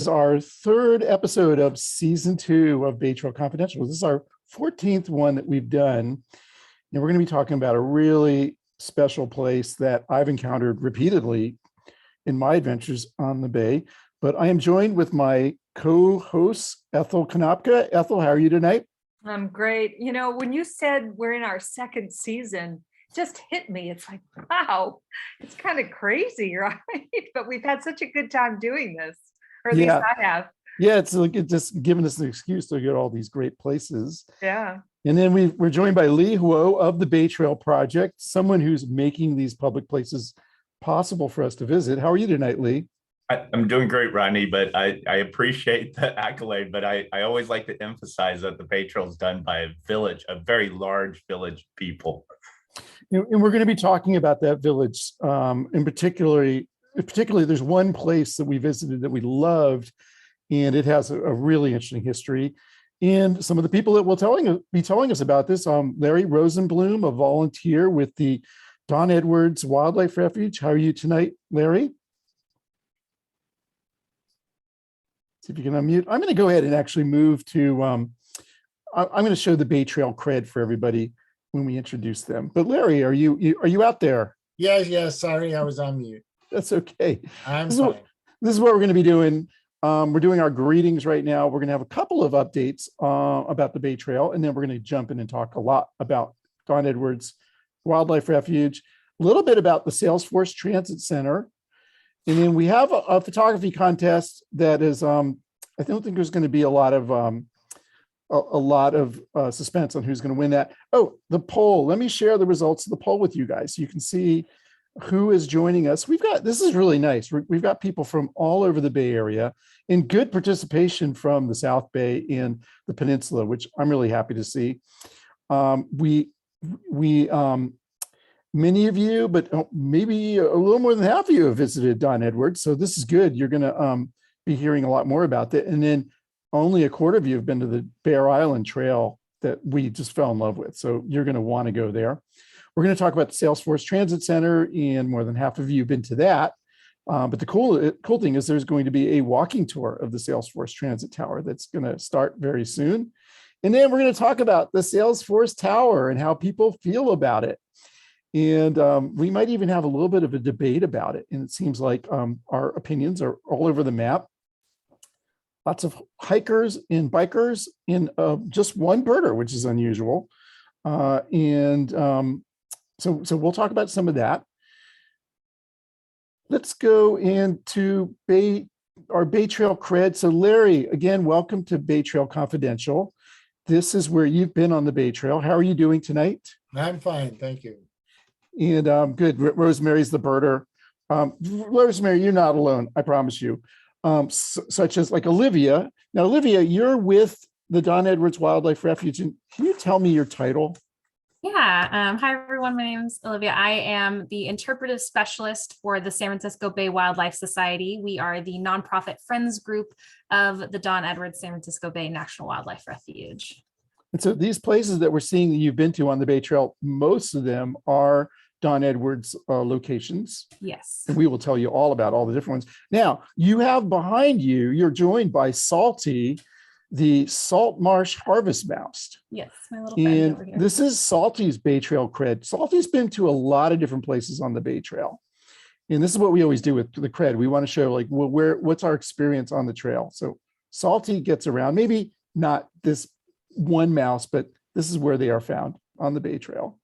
is our third episode of season 2 of Bay Trail Confidential. This is our 14th one that we've done. And we're going to be talking about a really special place that I've encountered repeatedly in my adventures on the Bay. But I am joined with my co-host, Ethel Konopka. Ethel, how are you tonight? I'm great. You know, when you said we're in our second season, it just hit me. It's like, wow, it's kind of crazy, right? But we've had such a good time doing this, or at least I have. Yeah, it's like it just giving us an excuse to go to all these great places. Yeah. And then we're joined by Lee Huo of the Bay Trail Project, someone who's making these public places possible for us to visit. How are you tonight, Lee? I'm doing great, Rodney, but I appreciate the accolade, but I always like to emphasize that the Bay Trail is done by a village, a very large village of people. And we're going to be talking about that village. In particularly, there's one place that we visited that we loved, and it has a really interesting history. And some of the people that will be telling us about this, Larry Rosenblum, a volunteer with the Don Edwards Wildlife Refuge. How are you tonight, Larry? See if you can unmute. I'm going to go ahead and actually move to, I'm going to show the Bay Trail cred for everybody when we introduce them. But Larry, are you out there? Yes. Sorry, I was on mute. That's okay. I'm fine. This is what we're going to be doing. We're doing our greetings right now. We're going to have a couple of updates about the Bay Trail, and then we're going to jump in and talk a lot about Don Edwards Wildlife Refuge, a little bit about the Salesforce Transit Center. And then we have a photography contest that is, I don't think there's going to be a lot of suspense on who's going to win that. Oh, the poll. Let me share the results of the poll with you guys so you can see who is joining us. This is really nice. We've got people from all over the Bay Area and good participation from the South Bay and the Peninsula, which I'm really happy to see. Many of you, but maybe a little more than half of you have visited Don Edwards. So this is good. You're going to be hearing a lot more about that. And then only a quarter of you have been to the Bair Island Trail that we just fell in love with. So you're going to want to go there. We're going to talk about the Salesforce Transit Center, and more than half of you have been to that. But the cool thing is there's going to be a walking tour of the Salesforce Transit Tower that's going to start very soon. And then we're going to talk about the Salesforce Tower and how people feel about it. And we might even have a little bit of a debate about it. And it seems like our opinions are all over the map. Lots of hikers and bikers in just one birder, which is unusual. So we'll talk about some of that. Let's go into our Bay Trail cred. So Larry, again, welcome to Bay Trail Confidential. This is where you've been on the Bay Trail. How are you doing tonight? I'm fine, thank you. And good. Rosemary's the birder. Rosemary, you're not alone, I promise you. Such as like Olivia. Now, Olivia, you're with the Don Edwards Wildlife Refuge. And can you tell me your title? Yeah. Hi, everyone. My name is Olivia. I am the interpretive specialist for the San Francisco Bay Wildlife Society. We are the nonprofit friends group of the Don Edwards San Francisco Bay National Wildlife Refuge. And so these places that we're seeing that you've been to on the Bay Trail, most of them are Don Edwards locations. Yes. And we will tell you all about all the different ones. Now, you have behind you, you're joined by Salty, the salt marsh harvest mouse. Yes, my little friend over here. This is Salty's Bay Trail cred. Salty's been to a lot of different places on the Bay Trail. And this is what we always do with the cred. We want to show like, well, what's our experience on the trail? So Salty gets around, maybe not this one mouse, but this is where they are found on the Bay Trail.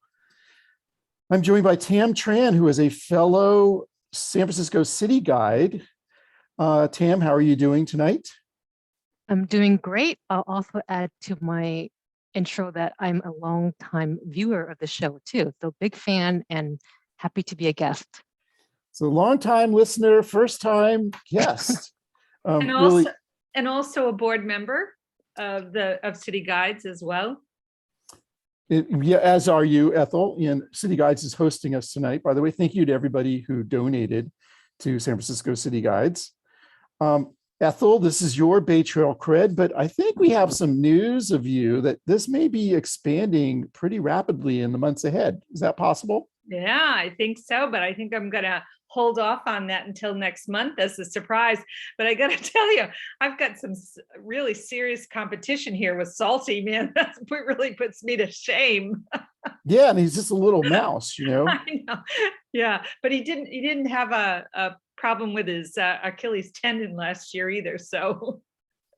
I'm joined by Tam Tran, who is a fellow San Francisco city guide. Tam, how are you doing tonight? I'm doing great. I'll also add to my intro that I'm a longtime viewer of the show too. So big fan and happy to be a guest. So long-time listener, first-time guest. And also a board member of City Guides as well. Yeah, as are you, Ethel. And City Guides is hosting us tonight. By the way, thank you to everybody who donated to San Francisco City Guides. Ethel, this is your Bay Trail cred, but I think we have some news of you that this may be expanding pretty rapidly in the months ahead. Is that possible? Yeah, I think so, but I think I'm going to hold off on that until next month as a surprise. But I got to tell you, I've got some really serious competition here with Salty, man. That really puts me to shame. Yeah, and he's just a little mouse, you know. I know. Yeah, but he didn't have a problem with his Achilles tendon last year either. So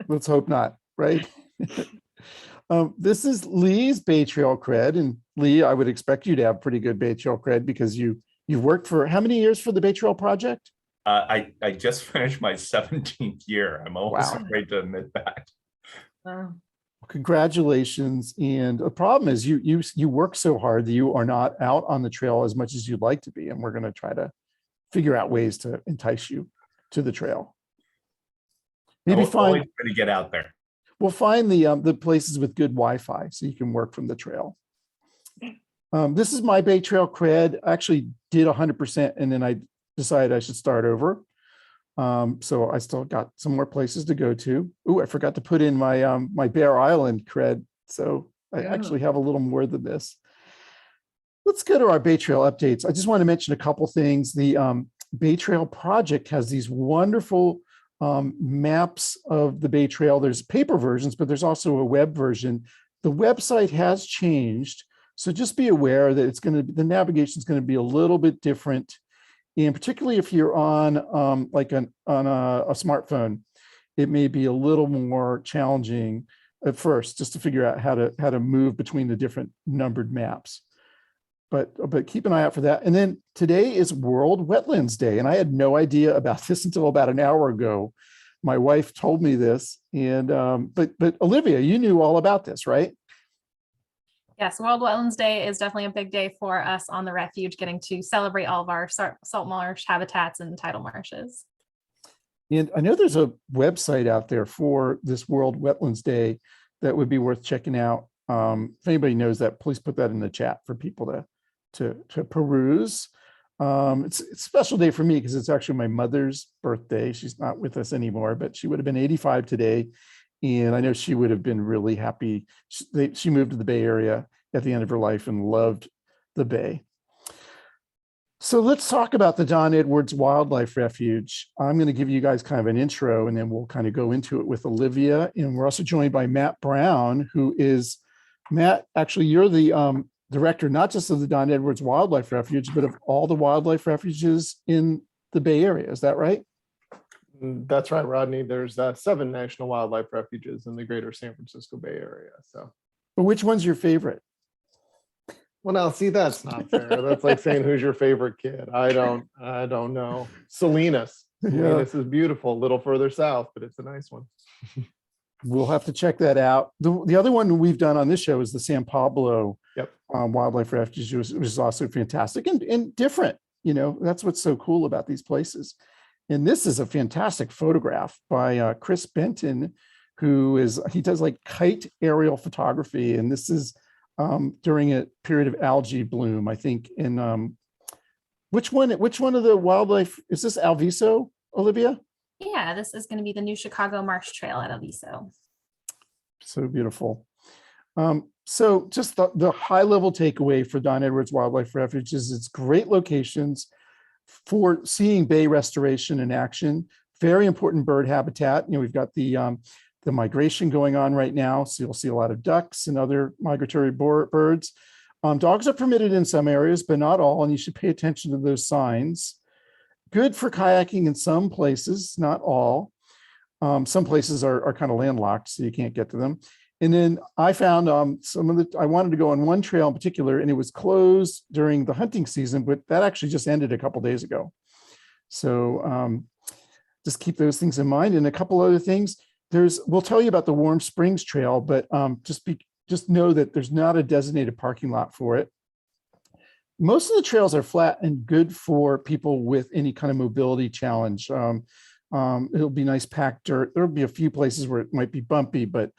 Let's hope not, right? This is Lee's Bay Trail cred, and Lee, I would expect you to have pretty good Bay Trail cred because you've worked for how many years for the Bay Trail project? I just finished my 17th year. I'm almost Wow. afraid to admit that. Congratulations. And the problem is you work so hard that you are not out on the trail as much as you'd like to be. And we're going to try to figure out ways to entice you to the trail. Maybe Always try to get out there. we'll find the places with good Wi-Fi so you can work from the trail. This is my Bay Trail cred. I actually did 100% and then I decided I should start over. So I still got some more places to go to. Oh, I forgot to put in my my Bair Island cred. So I actually have a little more than this. Let's go to our Bay Trail updates. I just want to mention a couple things. The Bay Trail project has these wonderful maps of the Bay Trail. There's paper versions, but there's also a web version. The website has changed. So just be aware that the navigation is going to be a little bit different. And particularly if you're on a smartphone, it may be a little more challenging at first just to figure out how to move between the different numbered maps. But keep an eye out for that. And then today is World Wetlands Day, and I had no idea about this until about an hour ago. My wife told me this, and but Olivia, you knew all about this, right? Yes, World Wetlands Day is definitely a big day for us on the refuge, getting to celebrate all of our salt marsh habitats and tidal marshes. And I know there's a website out there for this World Wetlands Day that would be worth checking out. If anybody knows that, please put that in the chat for people to peruse. It's a special day for me because it's actually my mother's birthday. She's not with us anymore, but she would have been 85 today. And I know she would have been really happy. She moved to the Bay Area at the end of her life and loved the Bay. So let's talk about the Don Edwards Wildlife Refuge. I'm going to give you guys kind of an intro and then we'll kind of go into it with Olivia. And we're also joined by Matt Brown, who is, Matt, actually you're the director, not just of the Don Edwards Wildlife Refuge, but of all the wildlife refuges in the Bay Area. Is that right? That's right, Rodney. There's 7 national wildlife refuges in the greater San Francisco Bay Area. So, but which one's your favorite? well, now see, that's not fair. That's like saying who's your favorite kid. I don't know. Salinas. Salinas is beautiful, a little further south, but it's a nice one. We'll have to check that out. The other one we've done on this show is the San Pablo Wildlife Refuge, which is also fantastic and different. You know, that's what's so cool about these places. And this is a fantastic photograph by Chris Benton, he does like kite aerial photography. And this is during a period of algae bloom, I think. In which one of the wildlife is this? Alviso, Olivia? Yeah, this is going to be the new Chicago Marsh Trail at Aliso. So beautiful. So just the high level takeaway for Don Edwards Wildlife Refuge is it's great locations for seeing bay restoration in action. Very important bird habitat. You know, we've got the migration going on right now, so you'll see a lot of ducks and other migratory birds. Dogs are permitted in some areas, but not all, and you should pay attention to those signs. Good for kayaking in some places, not all. Some places are kind of landlocked, so you can't get to them. And then I found I wanted to go on one trail in particular, and it was closed during the hunting season, but that actually just ended a couple days ago. So just keep those things in mind. And a couple other things, we'll tell you about the Warm Springs Trail, but just know that there's not a designated parking lot for it. Most of the trails are flat and good for people with any kind of mobility challenge. It'll be nice packed dirt. There'll be a few places where it might be bumpy, but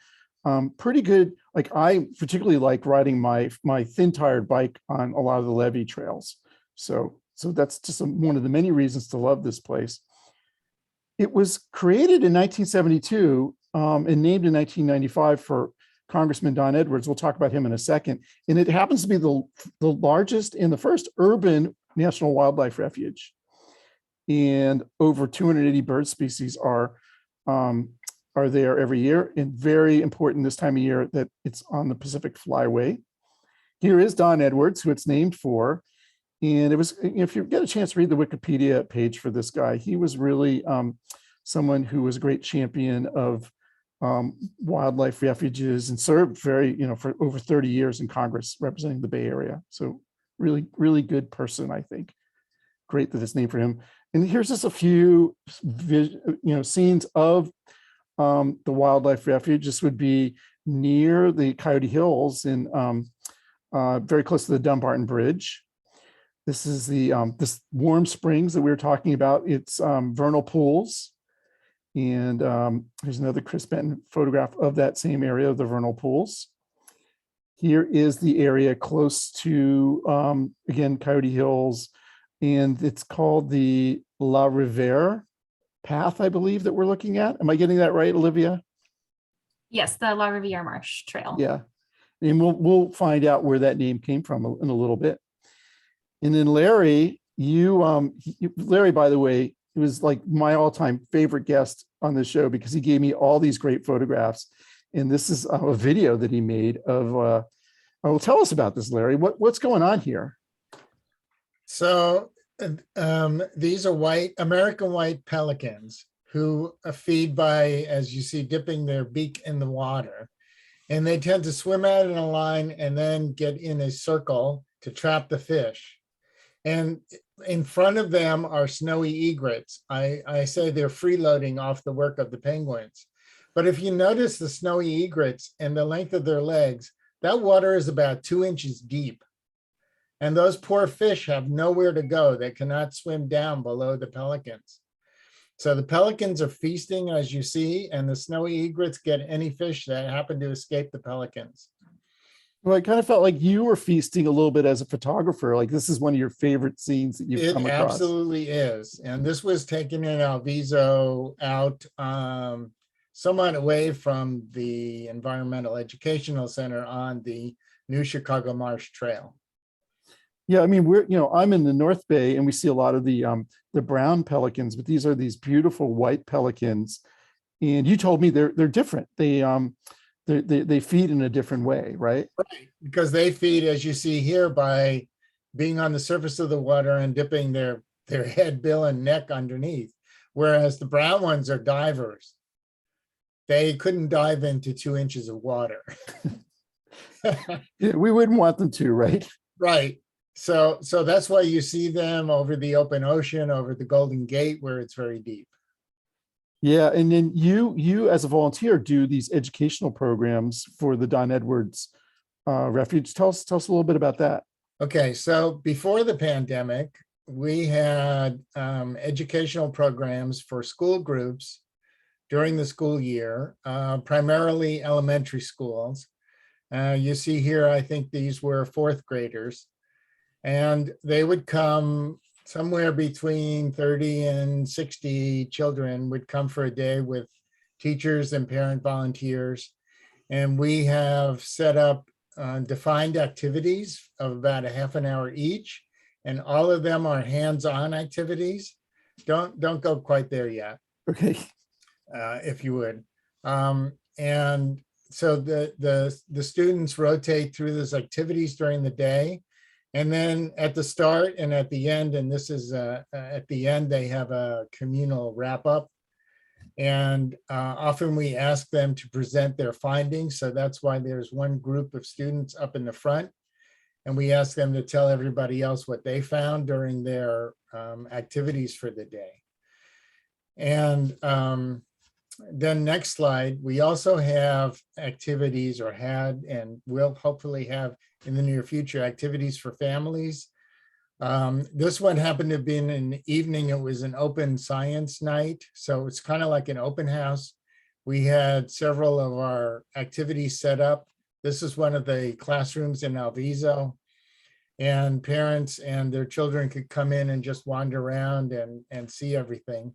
pretty good. Like I particularly like riding my thin tired bike on a lot of the Levee trails. So that's just one of the many reasons to love this place. It was created in 1972 and named in 1995 for Congressman Don Edwards. We'll talk about him in a second. And it happens to be the largest and the first urban national wildlife refuge. and over 280 bird species are there every year, and very important this time of year that it's on the Pacific Flyway. Here is Don Edwards, who it's named for. And it was, if you get a chance to read the Wikipedia page for this guy, he was really someone who was a great champion of wildlife refuges and served for over 30 years in Congress representing the Bay Area. So really, really good person, I think. Great that it's named for him. And here's just a few, scenes of the wildlife refuge. This would be near the Coyote Hills in very close to the Dumbarton Bridge. This is the this warm springs that we were talking about. It's Vernal Pools. And here's another Chris Benton photograph of that same area of the Vernal Pools. Here is the area close to, again, Coyote Hills, and it's called the La Riviere path, I believe, that we're looking at. Am I getting that right, Olivia? Yes, the La Riviere Marsh Trail. Yeah, and we'll find out where that name came from in a little bit. And then Larry, Larry, by the way, he was like my all-time favorite guest on this show because he gave me all these great photographs. And this is a video that he made of, tell us about this, Larry. What's going on here? So these are American white pelicans who feed by, as you see, dipping their beak in the water. And they tend to swim out in a line and then get in a circle to trap the fish. And in front of them are snowy egrets. I say they're freeloading off the work of the penguins. But if you notice the snowy egrets and the length of their legs, that water is about 2 inches deep. And those poor fish have nowhere to go. They cannot swim down below the pelicans. So the pelicans are feasting, as you see, and the snowy egrets get any fish that happen to escape the pelicans. Well, I kind of felt like you were feasting a little bit as a photographer. Like this is one of your favorite scenes that you've come across. It absolutely is. And this was taken in Alviso out somewhat away from the Environmental Educational Center on the New Chicago Marsh Trail. Yeah, I mean, I'm in the North Bay and we see a lot of the brown pelicans, but these are these beautiful white pelicans. And you told me they're different. They feed in a different way, right? Right, because they feed, as you see here, by being on the surface of the water and dipping their head, bill, and neck underneath. Whereas the brown ones are divers. They couldn't dive into 2 inches of water. Yeah, we wouldn't want them to, right? Right. So that's why you see them over the open ocean, over the Golden Gate, where it's very deep. Yeah, and then you as a volunteer do these educational programs for the Don Edwards Refuge. Tell us a little bit about that. Okay, so before the pandemic, we had educational programs for school groups during the school year, primarily elementary schools. You see here, I think these were fourth graders, and they would come. Somewhere between 30 and 60 children would come for a day with teachers and parent volunteers. And we have set up defined activities of about a half an hour each. And all of them are hands-on activities. Don't go quite there yet. Okay. If you would. And so the students rotate through those activities during the day. And then at the start and at the end, and this is at the end, they have a communal wrap up. And often we ask them to present their findings. So that's why there's one group of students up in the front. And we ask them to tell everybody else what they found during their activities for the day. And then next slide, we also have activities, or had and will hopefully have in the near future, activities for families. This one happened to have been in the evening. It was an open science night. So it's kind of like an open house. We had several of our activities set up. This is one of the classrooms in Alviso, and parents and their children could come in and just wander around and see everything.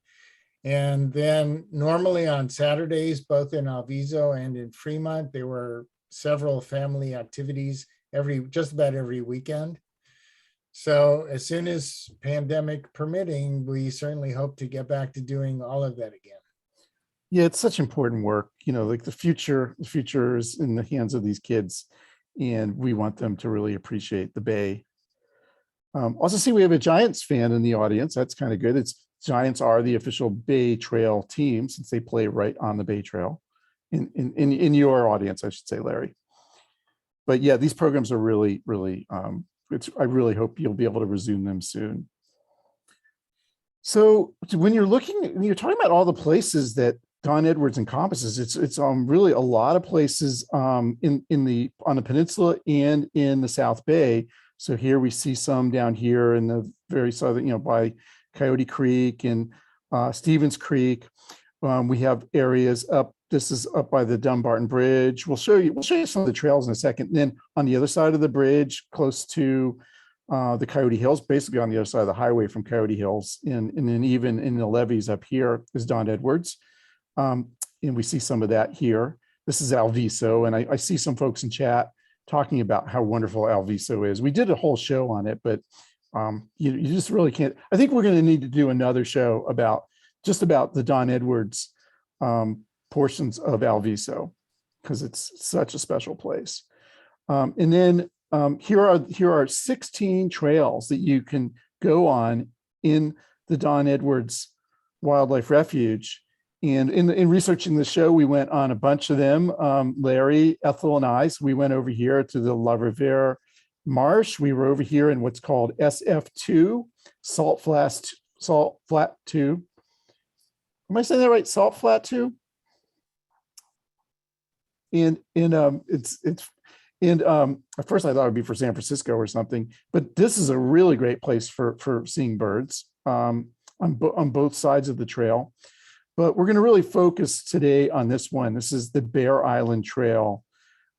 And then normally on Saturdays, both in Alviso and in Fremont, there were several family activities just about every weekend. So as soon as pandemic permitting, we certainly hope to get back to doing all of that again. Yeah, it's such important work. Like the future is in the hands of these kids, and we want them to really appreciate the Bay. Also see we have a Giants fan in the audience. That's kind of good. Giants are the official Bay Trail team since they play right on the Bay Trail in your audience, I should say, Larry. But yeah, these programs are really, really, I really hope you'll be able to resume them soon. So when you're talking about all the places that Don Edwards encompasses, it's really a lot of places on the peninsula and in the South Bay. So here we see some down here in the very southern, by Coyote Creek and Stevens Creek. We have areas up. This is up by the Dumbarton Bridge. We'll show you some of the trails in a second. And then on the other side of the bridge, close to the Coyote Hills, basically on the other side of the highway from Coyote Hills, and then even in the levees up here is Don Edwards. And we see some of that here. This is Alviso, and I see some folks in chat talking about how wonderful Alviso is. We did a whole show on it, but you just really can't. I think we're going to need to do another show about the Don Edwards portions of Alviso, because it's such a special place. And then here are 16 trails that you can go on in the Don Edwards Wildlife Refuge. And in researching the show, we went on a bunch of them. Larry, Ethel, and I. So we went over here to the La Riviere Marsh. We were over here in what's called SF2, Salt Flat 2. Am I saying that right? Salt Flat 2? And at first I thought it would be for San Francisco or something, but this is a really great place for seeing birds on both sides of the trail. But we're going to really focus today on this one. This is the Bair Island Trail,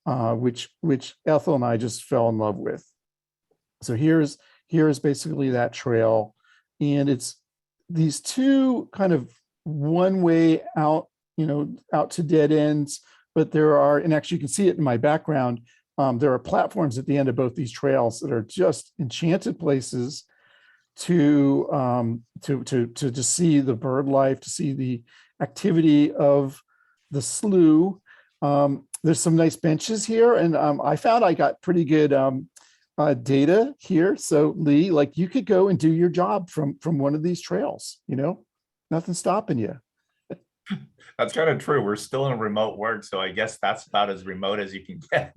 which Ethel and I just fell in love with. So here's basically that trail, and it's these two kind of one way out, out to dead ends. But there are, and actually you can see it in my background, there are platforms at the end of both these trails that are just enchanted places to see the bird life, to see the activity of the slough. There's some nice benches here, and I found I got pretty good data here. So Lee, like you could go and do your job from one of these trails, nothing stopping you. That's kind of true. We're still in remote work, so I guess that's about as remote as you can get.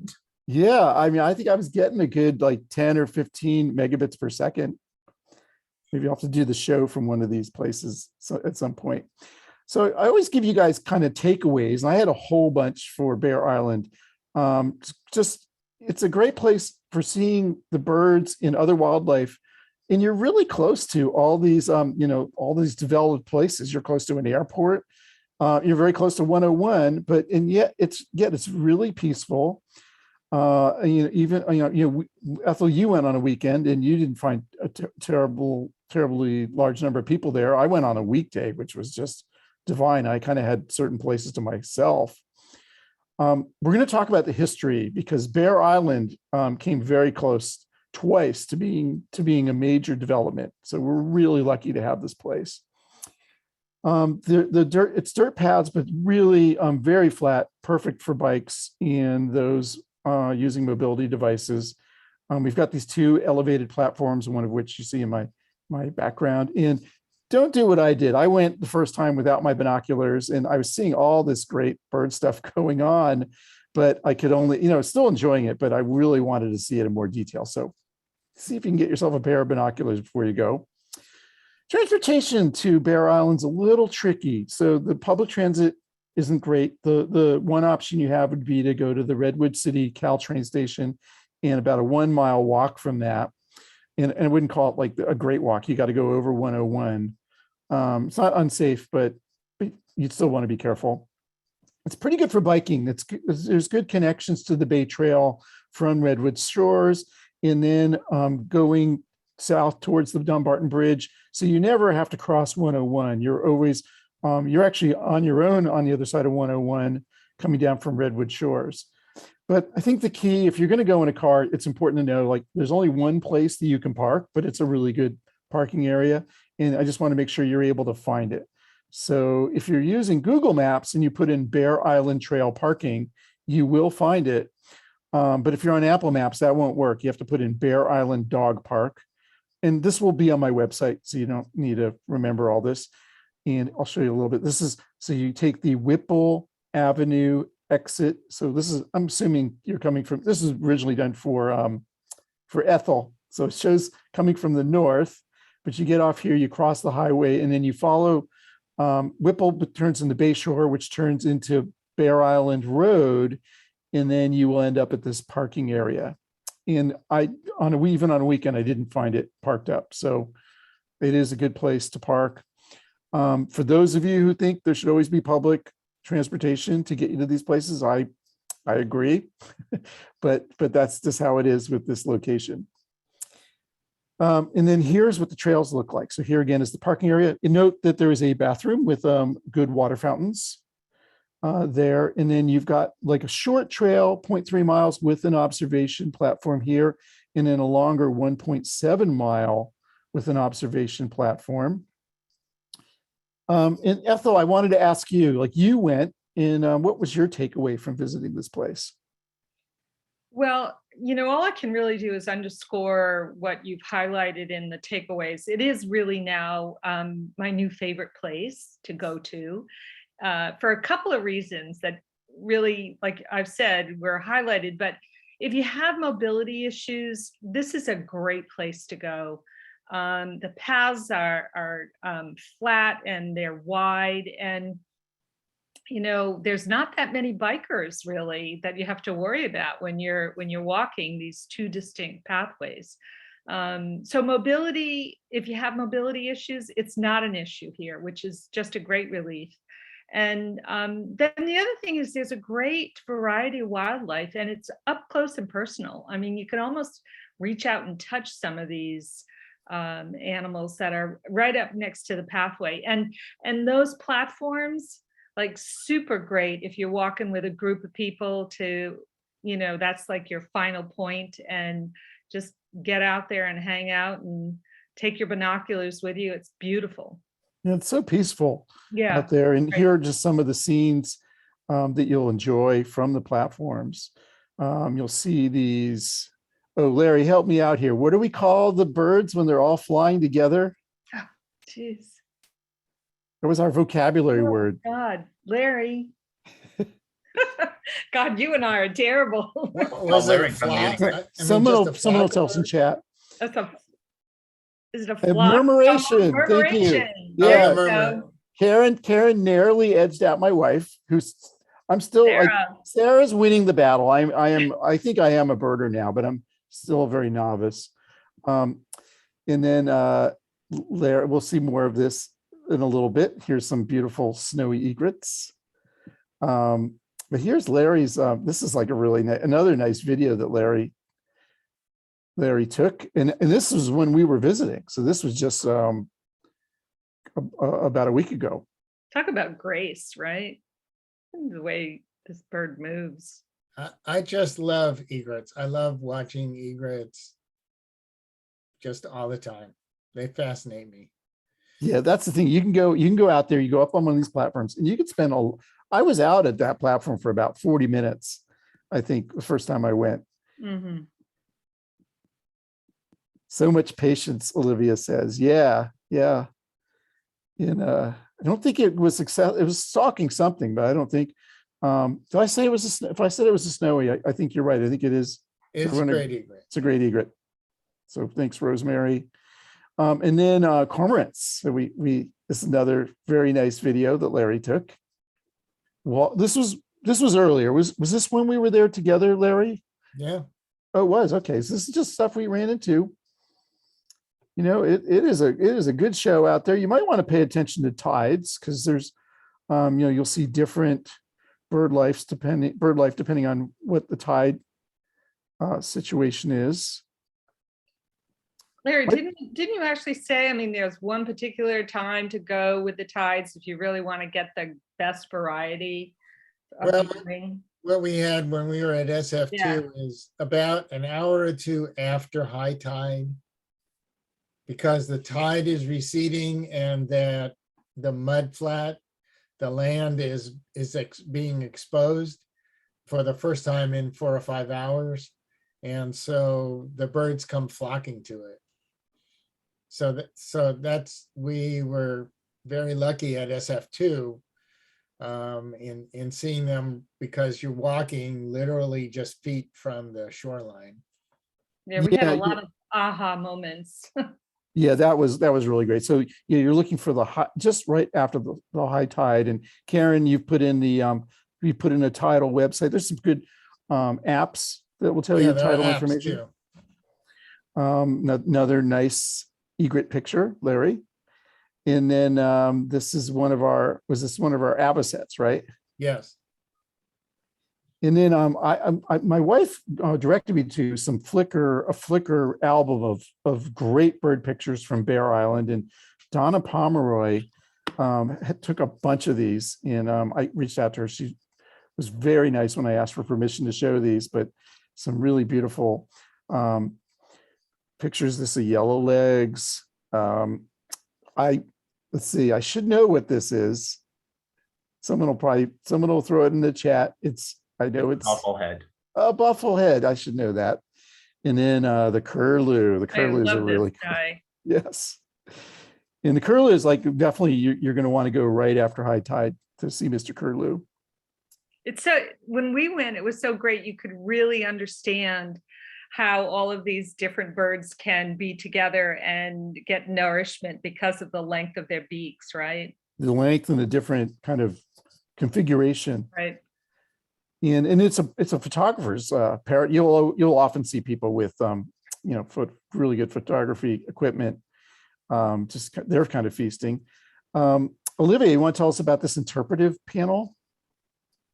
Yeah, I mean, I think I was getting a good 10 or 15 megabits per second. Maybe I'll have to do the show from one of these places at some point. So I always give you guys kind of takeaways, and I had a whole bunch for Bair Island. It's a great place for seeing the birds and other wildlife, and you're really close to all these, all these developed places. You're close to an airport. You're very close to 101, and yet it's really peaceful. Ethel, you went on a weekend and you didn't find a terribly large number of people there. I went on a weekday, which was just divine. I kind of had certain places to myself. We're going to talk about the history, because Bair Island came very close twice to being a major development. So we're really lucky to have this place. It's dirt paths, but really very flat, perfect for bikes and those using mobility devices. We've got these two elevated platforms, one of which you see in my background. And don't do what I did. I went the first time without my binoculars, and I was seeing all this great bird stuff going on, but I could only, still enjoying it, but I really wanted to see it in more detail. So see if you can get yourself a pair of binoculars before you go. Transportation to Bair Island's a little tricky. So the public transit isn't great. The one option you have would be to go to the Redwood City Caltrain station, and about a 1 mile walk from that. And I wouldn't call it like a great walk. You got to go over 101. It's not unsafe, but you'd still want to be careful. It's pretty good for biking. There's good connections to the Bay Trail from Redwood Shores, and then going south towards the Dumbarton Bridge. So you never have to cross 101. You're always, you're actually on your own on the other side of 101 coming down from Redwood Shores. But I think the key, if you're going to go in a car, it's important to know, like, there's only one place that you can park, but it's a really good parking area. And I just want to make sure you're able to find it. So if you're using Google Maps and you put in Bair Island Trail parking, you will find it. But if you're on Apple Maps, that won't work. You have to put in Bair Island Dog Park. And this will be on my website, so you don't need to remember all this. And I'll show you a little bit. This is, so you take the Whipple Avenue exit. So this is, I'm assuming you're coming from, this is originally done for Ethel. So it shows coming from the north, but you get off here, you cross the highway, and then you follow Whipple turns into Bayshore, which turns into Bair Island Road, and then you will end up at this parking area. And even on a weekend, I didn't find it parked up. So it is a good place to park. For those of you who think there should always be public transportation to get you to these places, I agree, but that's just how it is with this location. And then here's what the trails look like. So here again is the parking area. And note that there is a bathroom with good water fountains there. And then you've got like a short trail, 0.3 miles with an observation platform here, and then a longer 1.7 mile with an observation platform. And Ethel, I wanted to ask you, like, you went, and what was your takeaway from visiting this place? Well, you know, all I can really do is underscore what you've highlighted in the takeaways. It is really now my new favorite place to go to for a couple of reasons that really, like I've said, were highlighted. But if you have mobility issues, this is a great place to go. The paths are flat and they're wide, and you know, there's not that many bikers really that you have to worry about when you're walking these two distinct pathways. So mobility, if you have mobility issues, it's not an issue here, which is just a great relief. And then the other thing is there's a great variety of wildlife, and it's up close and personal. I mean, you can almost reach out and touch some of these animals that are right up next to the pathway. And those platforms, like, super great if you're walking with a group of people to, you know, that's like your final point, and just get out there and hang out and take your binoculars with you. It's beautiful. Yeah, it's so peaceful Right. out there. And here are just some of the scenes that you'll enjoy from the platforms. You'll see these. Oh, Larry, help me out here. What do we call the birds when they're all flying together? Oh, jeez. That was our vocabulary Oh, word. God, Larry. God, you and I are terrible. Was it a flock? I mean, Someone just a will flock tell of us in birds? chat. That's is it a A flock? murmuration. Oh, Thank you. murmuration. Yeah. There you Murmur. go. Karen narrowly edged out my wife, who's I'm still like Sarah. Sarah's winning the battle. I think I am a birder now, but I'm still a very novice. And then Larry, we'll see more of this in a little bit. Here's some beautiful snowy egrets. But here's Larry's. This is like a really another nice video that Larry took, and this was when we were visiting. So this was just about a week ago. Talk about grace, right? The way this bird moves. I just love egrets. I love watching egrets just all the time. They fascinate me. Yeah, that's the thing. You can go out there, you go up on one of these platforms, and you could spend I was out at that platform for about 40 minutes, I think, the first time I went. Mm-hmm. So much patience, Olivia says. Yeah. And I don't think it was success. It was stalking something, but I don't think. Did I say it was if I said it was a snowy? I think you're right. I think it is. It's a great egret. It's a great egret. So thanks, Rosemary. And then cormorants. So this is another very nice video that Larry took. Well, this was earlier. Was this when we were there together, Larry? Yeah. Oh, it was. Okay. So this is just stuff we ran into. You know, it is a good show out there. You might want to pay attention to tides, because there's, you'll see different bird life depending on what the tide situation is. Larry, didn't you actually say, I mean, there's one particular time to go with the tides if you really want to get the best variety of Well, viewing? what we had when we were at SF2 Yeah. is about an hour or two after high tide, because the tide is receding and that the mud flat, the land is being exposed for the first time in 4 or 5 hours. And so the birds come flocking to it. We were very lucky at SF2 in seeing them, because you're walking literally just feet from the shoreline. Yeah, we had Yeah, a lot of aha moments. Yeah, that was really great. So yeah, you're looking for the high, just right after the high tide. And Karen, you put in a tidal website. There's some good apps that will tell you there are tidal apps information. too. Another nice egret picture, Larry. And then this is one of our avocets, right? Yes. And then my wife directed me to a Flickr album of great bird pictures from Bair Island, and Donna Pomeroy took a bunch of these, and I reached out to her. She was very nice when I asked for permission to show these, but some really beautiful pictures. This is yellow legs. Let's see, I should know what this is. Someone will throw it in the chat. I know it's Bufflehead. a bufflehead. I should know that. And then the curlew. The curlew is a really guy. Yes. And the curlew is like definitely you're going to want to go right after high tide to see Mr. Curlew. It's so, when we went, it was so great. You could really understand how all of these different birds can be together and get nourishment because of the length of their beaks, right? The length and the different kind of configuration. Right. And it's a photographer's parrot. You'll often see people with really good photography equipment. They're kind of feasting. Olivia, you want to tell us about this interpretive panel?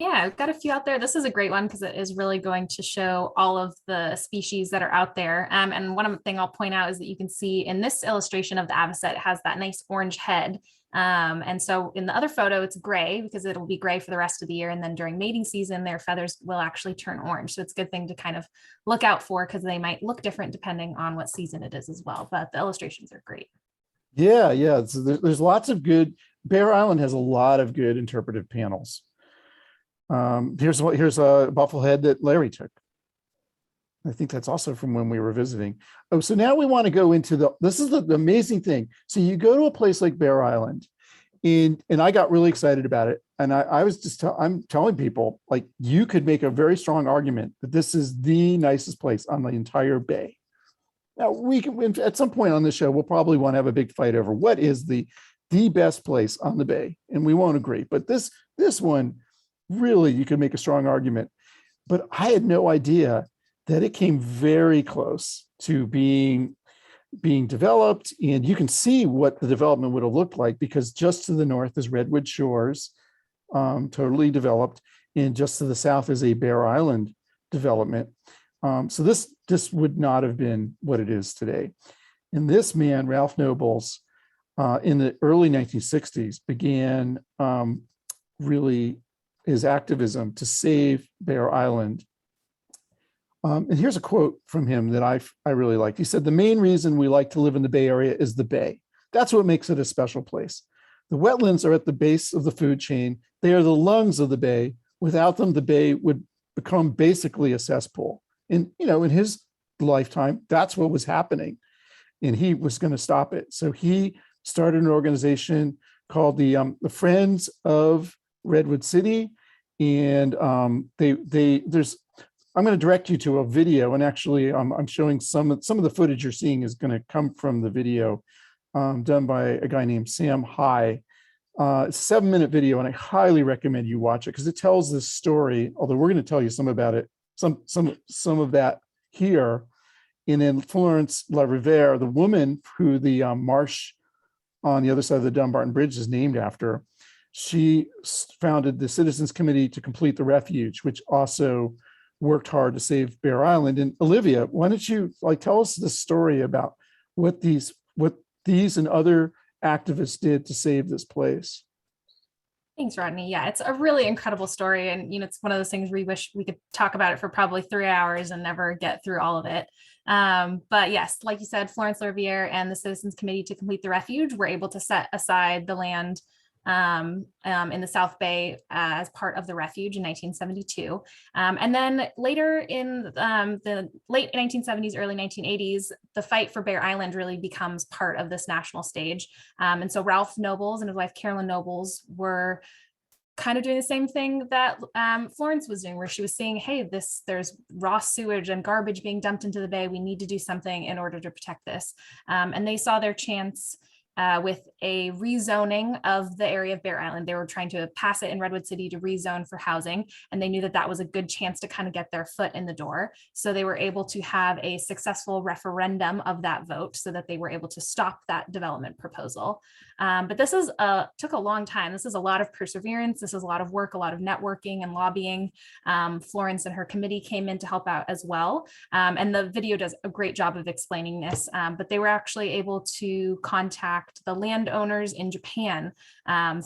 Yeah, I've got a few out there. This is a great one because it is really going to show all of the species that are out there. And one thing I'll point out is that you can see in this illustration of the avocet, it has that nice orange head. And so in the other photo, it's gray because it'll be gray for the rest of the year. And then during mating season, their feathers will actually turn orange. So it's a good thing to kind of look out for because they might look different depending on what season it is as well. But the illustrations are great. Yeah. So there's lots of good. Bair Island has a lot of good interpretive panels. Here's a bufflehead that Larry took. I think that's also from when we were visiting. Oh, so now we want to go into this is the amazing thing. So you go to a place like Bair Island, and I got really excited about it. And I'm telling people, like, you could make a very strong argument that this is the nicest place on the entire bay. Now we can, at some point on the show, we'll probably want to have a big fight over what is the best place on the bay, and we won't agree. But this one, really, you could make a strong argument. But I had no idea that it came very close to being developed. And you can see what the development would have looked like, because just to the north is Redwood Shores, totally developed. And just to the south is a Bair Island development. So this would not have been what it is today. And this man, Ralph Nobles, in the early 1960s began really his activism to save Bair Island. And here's a quote from him that I really liked. He said, "The main reason we like to live in the Bay Area is the bay. That's what makes it a special place. The wetlands are at the base of the food chain. They are the lungs of the bay. Without them, the bay would become basically a cesspool." And, in his lifetime, that's what was happening. And he was going to stop it. So he started an organization called the Friends of Redwood City. And I'm going to direct you to a video, and actually I'm showing some of the footage you're seeing is going to come from the video done by a guy named Sam High. It's a 7-minute video, and I highly recommend you watch it because it tells this story, although we're going to tell you some about it, some of that here. And then Florence La Riviere, the woman who the marsh on the other side of the Dumbarton Bridge is named after, she founded the Citizens Committee to Complete the Refuge, which also worked hard to save Bair Island. And Olivia, why don't you tell us the story about what these and other activists did to save this place? Thanks, Rodney. Yeah, it's a really incredible story. And, it's one of those things we wish we could talk about it for probably 3 hours and never get through all of it. But yes, like you said, Florence Olivier and the Citizens Committee to Complete the Refuge were able to set aside the land in the South Bay as part of the refuge in 1972. And then later in the late 1970s, early 1980s, the fight for Bair Island really becomes part of this national stage. And so Ralph Nobles and his wife, Carolyn Nobles, were kind of doing the same thing that Florence was doing, where she was saying, hey, there's raw sewage and garbage being dumped into the bay. We need to do something in order to protect this. And they saw their chance with a rezoning of the area of Bair Island. They were trying to pass it in Redwood City to rezone for housing, and they knew that that was a good chance to kind of get their foot in the door. So they were able to have a successful referendum of that vote so that they were able to stop that development proposal. But this took a long time. This is a lot of perseverance. This is a lot of work, a lot of networking and lobbying. Florence and her committee came in to help out as well. And the video does a great job of explaining this, but they were actually able to contact the landowners in Japan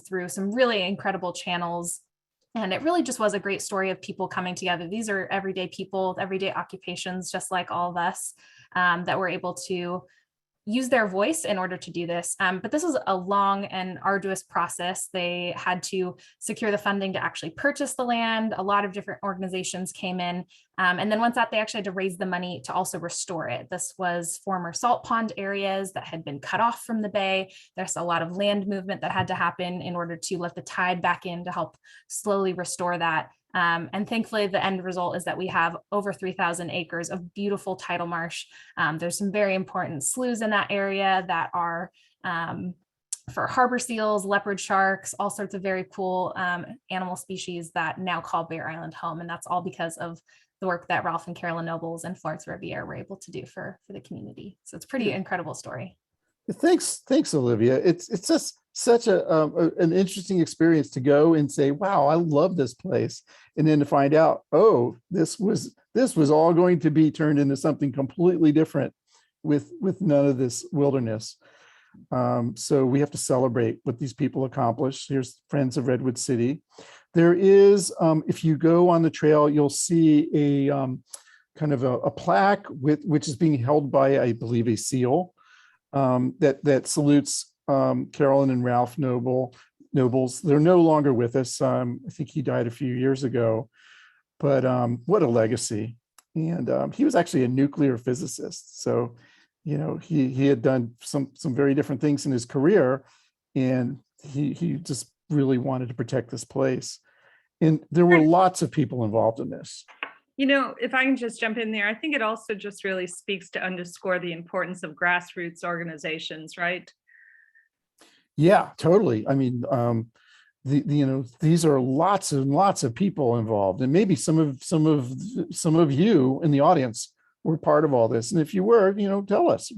through some really incredible channels. And it really just was a great story of people coming together. These are everyday people, everyday occupations, just like all of us, that were able to use their voice in order to do this. But this was a long and arduous process. They had to secure the funding to actually purchase the land. A lot of different organizations came in. And then once that, they actually had to raise the money to also restore it. This was former salt pond areas that had been cut off from the bay. There's a lot of land movement that had to happen in order to let the tide back in to help slowly restore that. And thankfully, the end result is that we have over 3,000 acres of beautiful tidal marsh. There's some very important sloughs in that area that are for harbor seals, leopard sharks, all sorts of very cool animal species that now call Bair Island home. And that's all because of the work that Ralph and Carolyn Nobles and Florence Riviere were able to do for the community. So it's a pretty incredible story. Thanks, Olivia. It's just such an interesting experience to go and say, wow, I love this place. And then to find out, oh, this was all going to be turned into something completely different with none of this wilderness. So we have to celebrate what these people accomplished. Here's Friends of Redwood City. There is, if you go on the trail, you'll see a kind of a plaque which is being held by, I believe, a seal. That salutes Carolyn and Ralph Nobles. They're no longer with us. I think he died a few years ago, but what a legacy. And he was actually a nuclear physicist. So, he had done some very different things in his career, and he just really wanted to protect this place. And there were lots of people involved in this. If I can just jump in there, I think it also just really speaks to underscore the importance of grassroots organizations, right? Yeah, totally. I mean, these are lots and lots of people involved, and maybe some of you in the audience were part of all this. And if you were, tell us.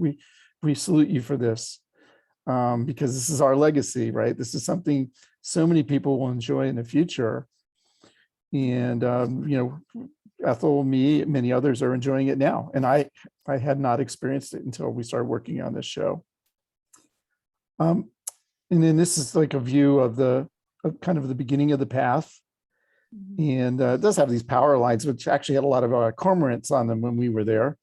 We salute you for this, because this is our legacy, right? This is something so many people will enjoy in the future. And Ethel, me, many others are enjoying it now. And I had not experienced it until we started working on this show. And then this is like a view of kind of the beginning of the path. And it does have these power lines, which actually had a lot of cormorants on them when we were there.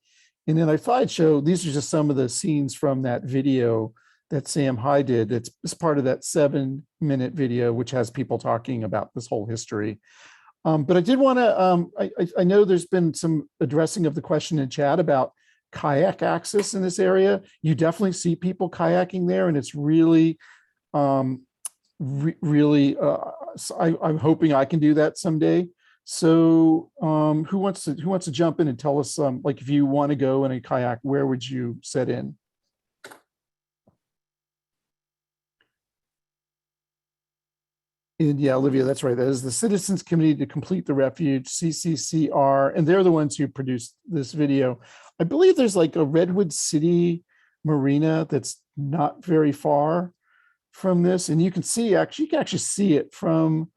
And then I thought I'd show, these are just some of the scenes from that video that Sam High did. It's part of that 7-minute video, which has people talking about this whole history. But I did want to, I know there's been some addressing of the question in chat about kayak access in this area. You definitely see people kayaking there, and it's really, really, I'm hoping I can do that someday. So who wants to jump in and tell us, like, if you want to go in a kayak, where would you set in? And yeah, Olivia, that's right. That is the Citizens Committee to Complete the Refuge, CCCR, and they're the ones who produced this video. I believe there's like a Redwood City marina that's not very far from this, and you can actually see it from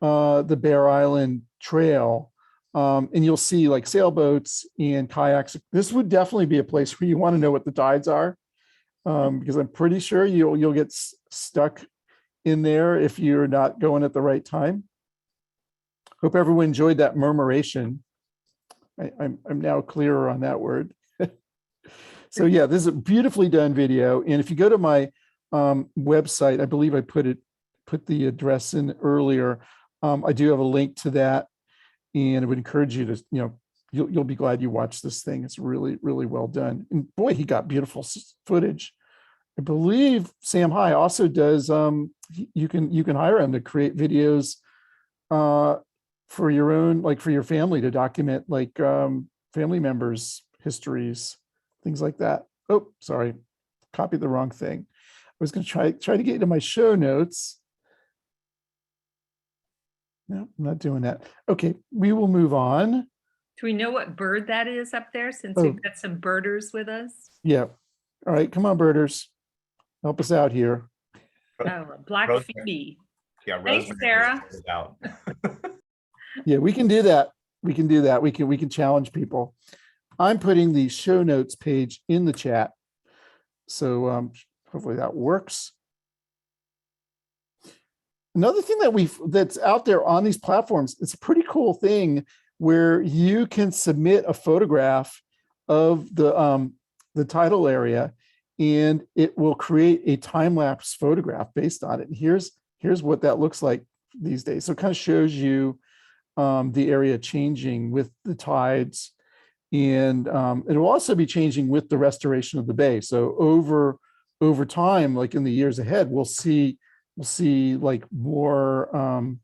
the Bair Island Trail, and you'll see like sailboats and kayaks. This would definitely be a place where you want to know what the tides are, because I'm pretty sure you'll get stuck in there if you're not going at the right time. Hope everyone enjoyed that murmuration. I'm now clearer on that word. So yeah, this is a beautifully done video. And if you go to my website, I believe I put the address in earlier. I do have a link to that, and I would encourage you to, you'll be glad you watched this thing. It's really, really well done. And boy, he got beautiful footage. I believe Sam High also does, you can hire him to create videos for your own, like for your family, to document like family members' histories, things like that. Oh, sorry, copied the wrong thing. I was going to try to get into my show notes. No, I'm not doing that. Okay, we will move on. Do we know what bird that is up there, since Oh. we've got some birders with us? Yeah. All right, come on, birders. Help us out here. Oh, a black Rosemary. phoebe. Yeah, Thanks, Rosemary Sarah. just pulled out. Yeah, we can do that. We can do that. We can challenge people. I'm putting the show notes page in the chat. So hopefully that works. Another thing that's out there on these platforms, it's a pretty cool thing where you can submit a photograph of the tidal area, and it will create a time-lapse photograph based on it. And here's what that looks like these days. So it kind of shows you the area changing with the tides, and it will also be changing with the restoration of the bay. So over time, like in the years ahead, we'll see like more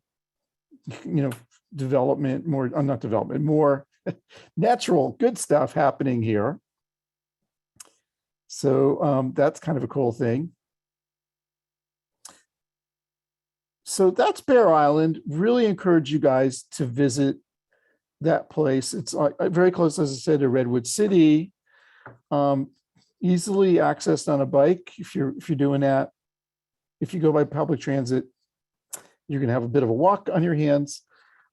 development, more natural good stuff happening here. So that's kind of a cool thing. So that's Bair Island. Really encourage you guys to visit that place. It's very close, as I said, to Redwood City. Easily accessed on a bike if you're doing that. If you go by public transit, you're going to have a bit of a walk on your hands,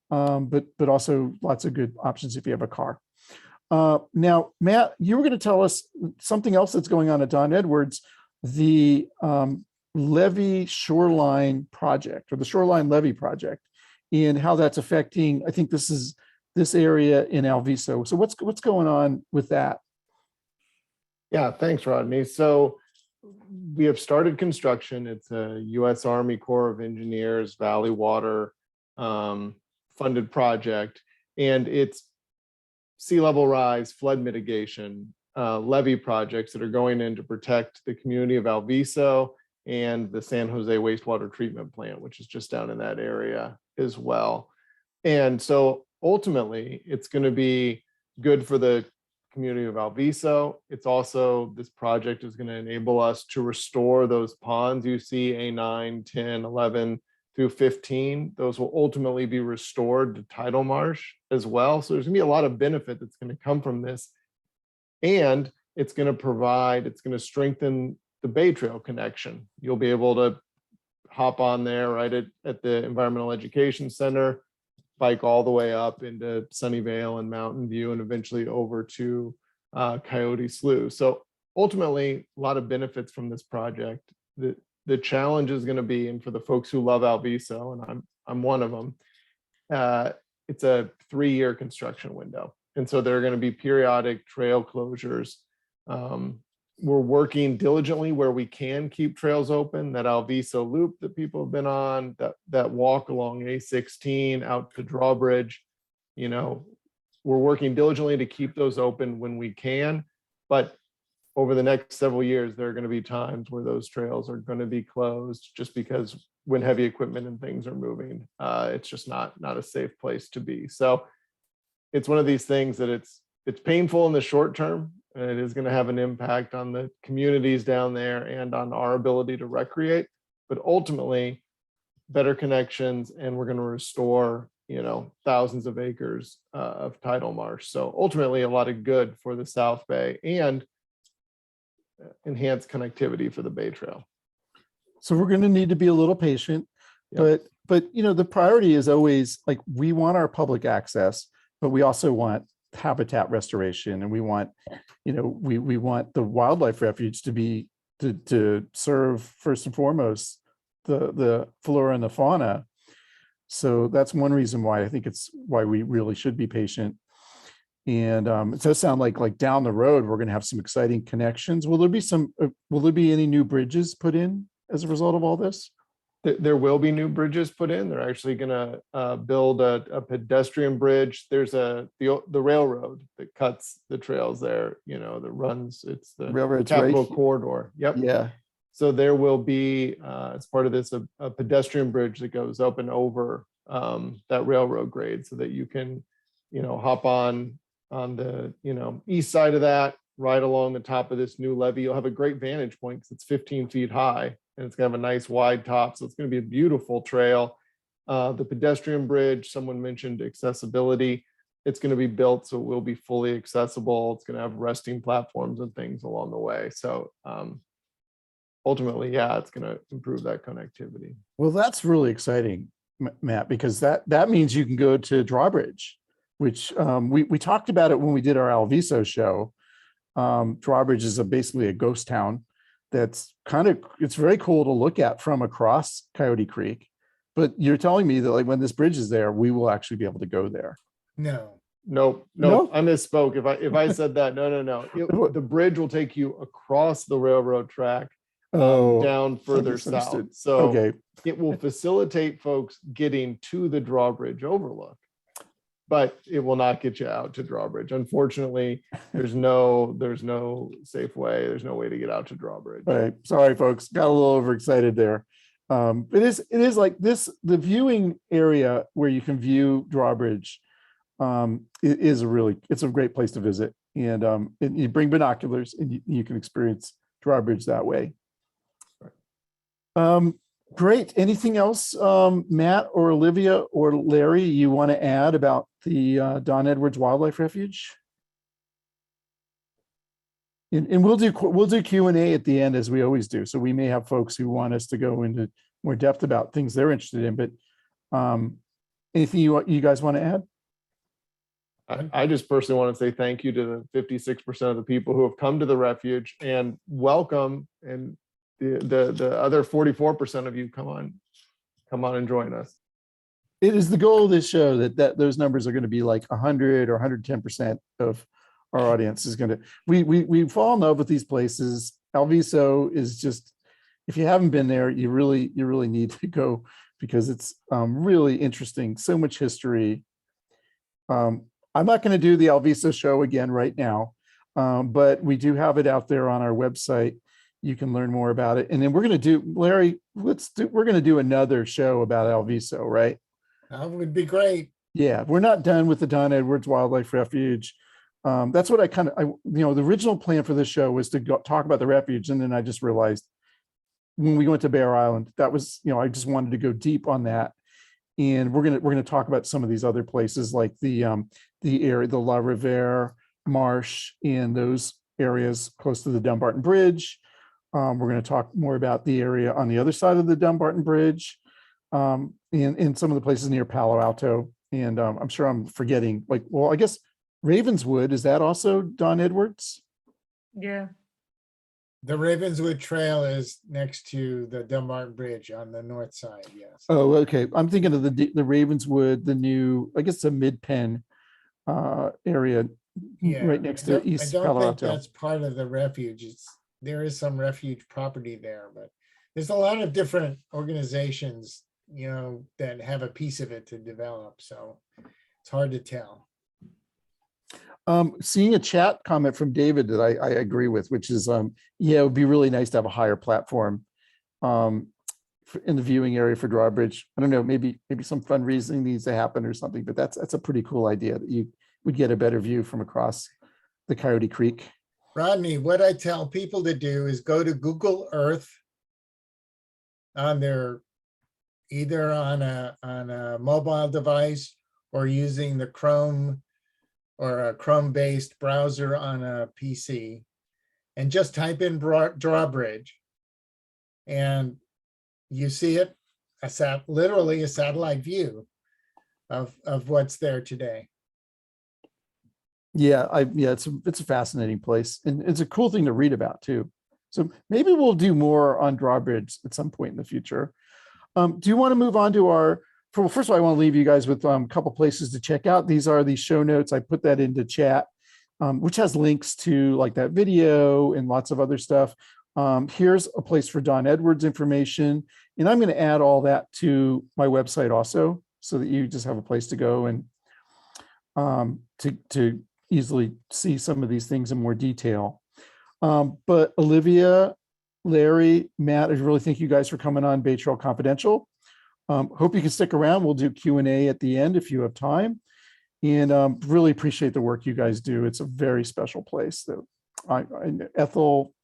but also lots of good options if you have a car. Now, Matt, you were going to tell us something else that's going on at Don Edwards, the Levee Shoreline project, or the Shoreline Levee project, and how that's affecting, I think this area in Alviso. So what's going on with that? Yeah, thanks, Rodney. So we have started construction. It's a U.S. Army Corps of Engineers, Valley Water funded project, and it's sea level rise, flood mitigation levee projects that are going in to protect the community of Alviso and the San Jose wastewater treatment plant, which is just down in that area as well. And so ultimately, it's going to be good for the community of Alviso. It's also, this project is going to enable us to restore those ponds you see, A9, 10, 11 through 15. Those will ultimately be restored to tidal marsh as well. So there's going to be a lot of benefit that's going to come from this. And it's going to strengthen the Bay Trail connection. You'll be able to hop on there right at the Environmental Education Center, bike all the way up into Sunnyvale and Mountain View, and eventually over to Coyote Slough. So ultimately, a lot of benefits from this project. The challenge is going to be, and for the folks who love Alviso, and I'm one of them, it's a 3-year construction window. And so there are going to be periodic trail closures. We're working diligently where we can keep trails open. That Alviso loop that people have been on, that walk along A16 out to Drawbridge, we're working diligently to keep those open when we can. But over the next several years, there are going to be times where those trails are going to be closed, just because when heavy equipment and things are moving, it's just not a safe place to be. So it's one of these things that it's painful in the short term, and it is going to have an impact on the communities down there and on our ability to recreate, but ultimately better connections, and we're going to restore, thousands of acres of tidal marsh. So ultimately a lot of good for the South Bay and enhanced connectivity for the Bay Trail. So we're going to need to be a little patient, Yep. but the priority is always, like, we want our public access, but we also want habitat restoration, and we want, we want the wildlife refuge to serve first and foremost the flora and the fauna. So that's one reason why I think it's why we really should be patient. And it does sound like down the road, we're going to have some exciting connections. Will there be any new bridges put in as a result of all this? There will be new bridges put in. They're actually going to build a pedestrian bridge. There's the railroad that cuts the trails there, that runs, it's the Railroad's Capital right. Corridor. Yep. Yeah. So there will be, as part of this, a pedestrian bridge that goes up and over that railroad grade so that you can, hop on the, east side of that, right along the top of this new levee. You'll have a great vantage point because it's 15 feet high and it's gonna have a nice wide top. So it's gonna be a beautiful trail. The pedestrian bridge, someone mentioned accessibility. It's gonna be built so it will be fully accessible. It's gonna have resting platforms and things along the way. So ultimately, yeah, it's gonna improve that connectivity. Well, that's really exciting, Matt, because that means you can go to Drawbridge, which we talked about it when we did our Alviso show. Drawbridge is basically a ghost town that's it's very cool to look at from across Coyote Creek. But you're telling me that like when this bridge is there, we will actually be able to go there. No. No, I misspoke. If I said that, no. The bridge will take you across the railroad track down further south. So okay, it will facilitate folks getting to the Drawbridge overlook, but it will not get you out to Drawbridge. Unfortunately, there's no safe way. There's no way to get out to Drawbridge. all right. Sorry, folks. Got a little overexcited there. It is like this, the viewing area where you can view Drawbridge it's a great place to visit. And you bring binoculars and you can experience Drawbridge that way. Great. Anything else, Matt or Olivia or Larry, you want to add about the Don Edwards Wildlife Refuge? And we'll do Q&A at the end, as we always do. So we may have folks who want us to go into more depth about things they're interested in. But anything you guys want to add? I just personally want to say thank you to the 56% of the people who have come to the refuge, and welcome, and the other 44% of you come on and join us. It is the goal of this show that those numbers are going to be like 100 or 110% of our audience is going to, we fall in love with these places. Alviso is just, if you haven't been there, you really need to go, because it's really interesting. So much history. I'm not going to do the Alviso show again right now, but we do have it out there on our website. You can learn more about it. And then we're going to do, Larry, we're going to do another show about Alviso, right? That would be great. Yeah, we're not done with the Don Edwards Wildlife Refuge. That's what the original plan for this show was to talk about the refuge. And then I just realized when we went to Bair Island, that was, I just wanted to go deep on that. And we're going to talk about some of these other places like the area, the La Riviere Marsh, and those areas close to the Dumbarton Bridge. We're going to talk more about the area on the other side of the Dumbarton Bridge, and some of the places near Palo Alto. And I'm sure I'm forgetting, I guess Ravenswood, is that also Don Edwards? Yeah. The Ravenswood Trail is next to the Dumbarton Bridge on the north side, yes. Oh, okay. I'm thinking of the Ravenswood, the new, I guess, the Mid-Penn area, Yeah, right next to East I Palo don't think Alto. that's part of the refuge. There is some refuge property there, but there's a lot of different organizations, that have a piece of it to develop. So it's hard to tell. Seeing a chat comment from David that I agree with, which is, yeah, it would be really nice to have a higher platform in the viewing area for Drawbridge. I don't know, maybe some fundraising needs to happen or something, but that's a pretty cool idea that you would get a better view from across the Coyote Creek. Rodney, what I tell people to do is go to Google Earth on either on a mobile device or using the Chrome or a Chrome-based browser on a PC, and just type in Drawbridge, and you see it, literally a satellite view of what's there today. Yeah, it's a fascinating place, and it's a cool thing to read about too. So maybe we'll do more on Drawbridge at some point in the future. Do you want to move on to well, first of all, I want to leave you guys with a couple places to check out. These are the show notes. I put that into chat, which has links to like that video and lots of other stuff. Here's a place for Don Edwards information. And I'm going to add all that to my website also, so that you just have a place to go and to easily see some of these things in more detail. But Olivia, Larry, Matt, I really thank you guys for coming on Bay Trail Confidential. Hope you can stick around. We'll do Q&A at the end if you have time. And really appreciate the work you guys do. It's a very special place. That Ethel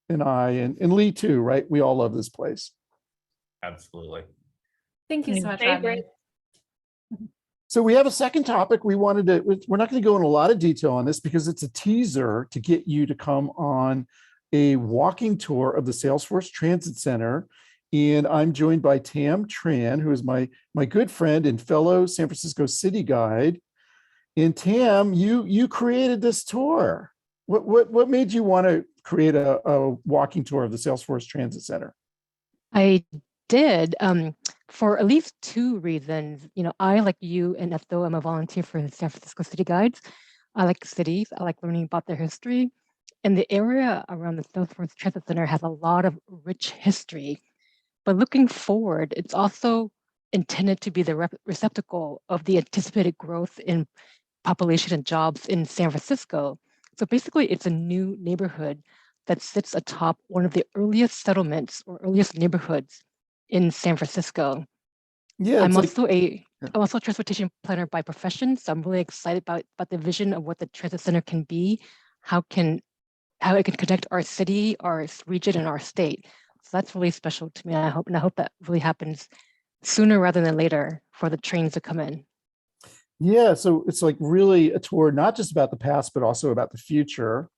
and I and Lee too, right? We all love this place. Absolutely. Thank you so much, Favorite. Rodney. So we have a second topic. We're not going to go in a lot of detail on this because it's a teaser to get you to come on a walking tour of the Salesforce Transit Center. And I'm joined by Tam Tran, who is my good friend and fellow San Francisco city guide. And Tam, you created this tour. What made you want to create a walking tour of the Salesforce Transit Center? I did for at least two reasons. I, like you and Ethel, I'm a volunteer for the San Francisco City Guides. I like cities. I like learning about their history. And the area around the Salesforce Transit Center has a lot of rich history. But looking forward, it's also intended to be the receptacle of the anticipated growth in population and jobs in San Francisco. So basically, it's a new neighborhood that sits atop one of the earliest settlements or earliest neighborhoods in San Francisco. Yeah, I'm also a transportation planner by profession, so I'm really excited about the vision of what the transit center can be, how it can connect our city, our region, and our state. So that's really special to me. I hope that really happens sooner rather than later for the trains to come in. Yeah, so it's like really a tour, not just about the past, but also about the future.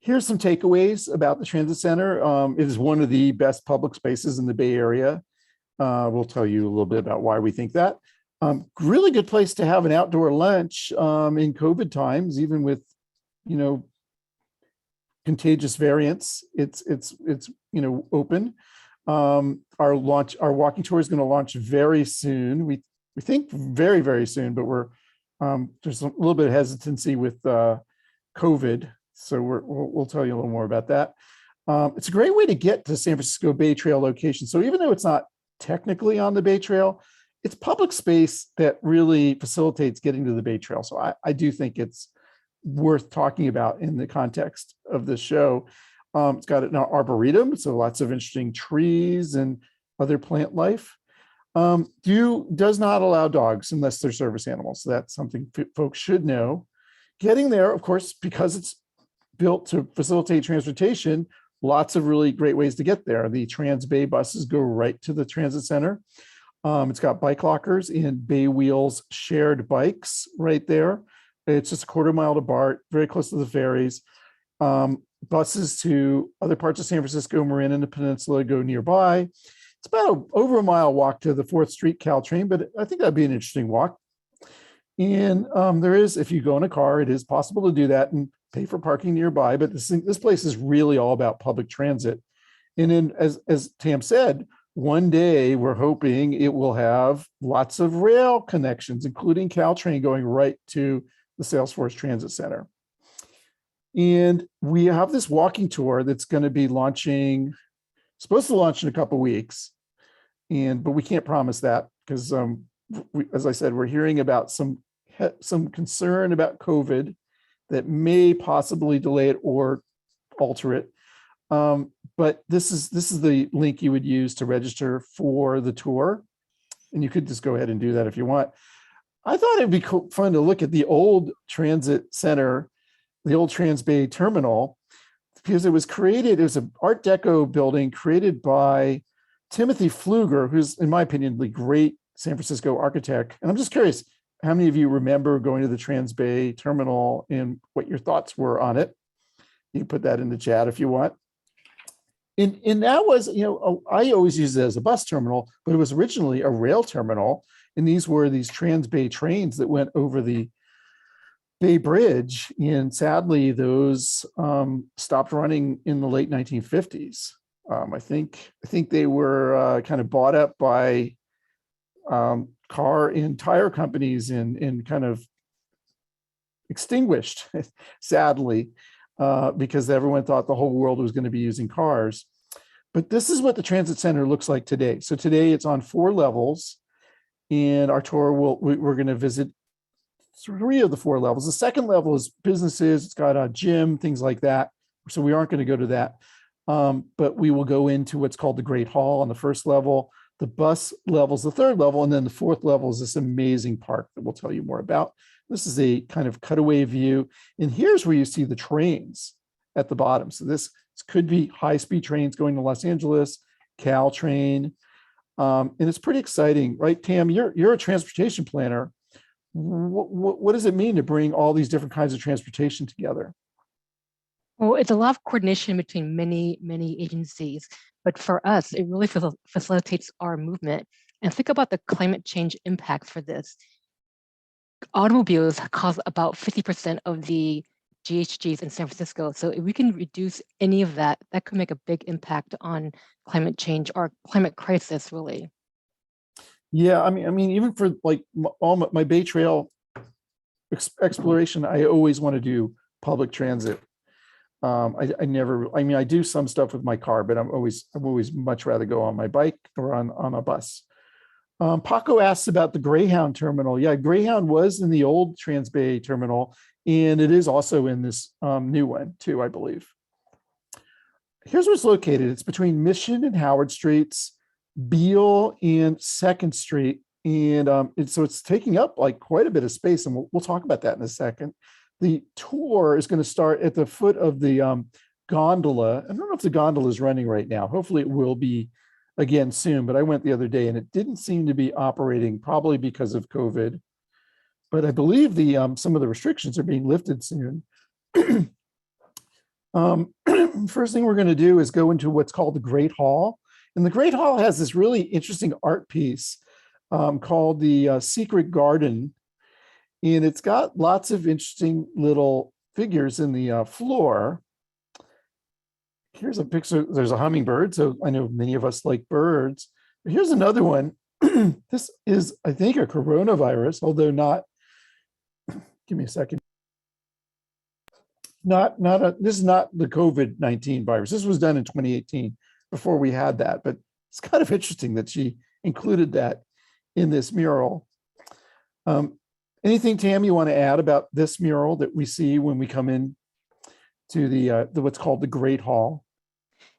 Here's some takeaways about the transit center. It is one of the best public spaces in the Bay Area. We'll tell you a little bit about why we think that. Really good place to have an outdoor lunch in COVID times, even with, contagious variants. It's open. Our walking tour is going to launch very soon. We think very, very soon, but there's a little bit of hesitancy with COVID. So we'll tell you a little more about that. It's a great way to get to San Francisco Bay Trail location. So even though it's not technically on the Bay Trail, it's public space that really facilitates getting to the Bay Trail. So I do think it's worth talking about in the context of this show. It's got an arboretum, so lots of interesting trees and other plant life. Does not allow dogs unless they're service animals. So that's something folks should know. Getting there, of course, because it's built to facilitate transportation, lots of really great ways to get there. The Transbay buses go right to the transit center. It's got bike lockers and Bay Wheels shared bikes right there. It's just a quarter mile to BART, very close to the ferries. Buses to other parts of San Francisco, Marin and the Peninsula go nearby. It's about over a mile walk to the 4th Street Caltrain, but I think that'd be an interesting walk. And there is, if you go in a car, it is possible to do that and pay for parking nearby. But this place is really all about public transit. And then, as Tam said, one day we're hoping it will have lots of rail connections, including Caltrain going right to the Salesforce Transit Center. And we have this walking tour that's going to be supposed to launch in a couple of weeks. But we can't promise that because, as I said, we're hearing about some concern about COVID that may possibly delay it or alter it. But this is the link you would use to register for the tour. And you could just go ahead and do that if you want. I thought it'd be fun to look at the old transit center, the old Transbay Terminal, because it was an Art Deco building created by Timothy Pfluger, who's, in my opinion, the great San Francisco architect. And I'm just curious, how many of you remember going to the Transbay Terminal and what your thoughts were on it? You can put that in the chat if you want. And that was, I always use it as a bus terminal, but it was originally a rail terminal. And these were these Transbay trains that went over the Bay Bridge. And sadly, those stopped running in the late 1950s. I think they were kind of bought up by car and tire companies and kind of extinguished, sadly, because everyone thought the whole world was going to be using cars. But this is what the transit center looks like today. So today it's on 4 levels, and our tour we're going to visit 3 of the 4 levels. The second level is businesses. It's got a gym, things like that. So we aren't going to go to that. But we will go into what's called the Great Hall on the first level. The bus level's the 3rd level, and then the 4th level is this amazing park that we'll tell you more about. This is a kind of cutaway view. And here's where you see the trains at the bottom. So this could be high-speed trains going to Los Angeles, Caltrain. And it's pretty exciting, right, Tam? You're a transportation planner. What does it mean to bring all these different kinds of transportation together? Well, it's a lot of coordination between many agencies, but for us, it really facilitates our movement. And think about the climate change impact for this. Automobiles cause about 50% of the GHGs in San Francisco. So if we can reduce any of that, that could make a big impact on climate change or climate crisis, really. Yeah, I mean, even for like all my Bay Trail exploration, I always want to do public transit. I do some stuff with my car, but I'm always much rather go on my bike or on a bus. Paco asks about the Greyhound Terminal. Yeah, Greyhound was in the old Transbay Terminal, and it is also in this new one too, I believe. Here's where it's located. It's between Mission and Howard Streets, Beale and 2nd Street. And so it's taking up like quite a bit of space, and we'll talk about that in a second. The tour is going to start at the foot of the gondola. I don't know if the gondola is running right now. Hopefully it will be again soon, but I went the other day and it didn't seem to be operating, probably because of COVID. But I believe some of the restrictions are being lifted soon. First thing we're going to do is go into what's called the Great Hall. And the Great Hall has this really interesting art piece called the Secret Garden. And it's got lots of interesting little figures in the floor. Here's a picture. There's a hummingbird. So I know many of us like birds. But here's another one. This is, I think, a coronavirus, although not. Give me a second. This is not the COVID-19 virus. This was done in 2018 before we had that. But it's kind of interesting that she included that in this mural. Anything, Tam, you want to add about this mural that we see when we come in to the what's called the Great Hall?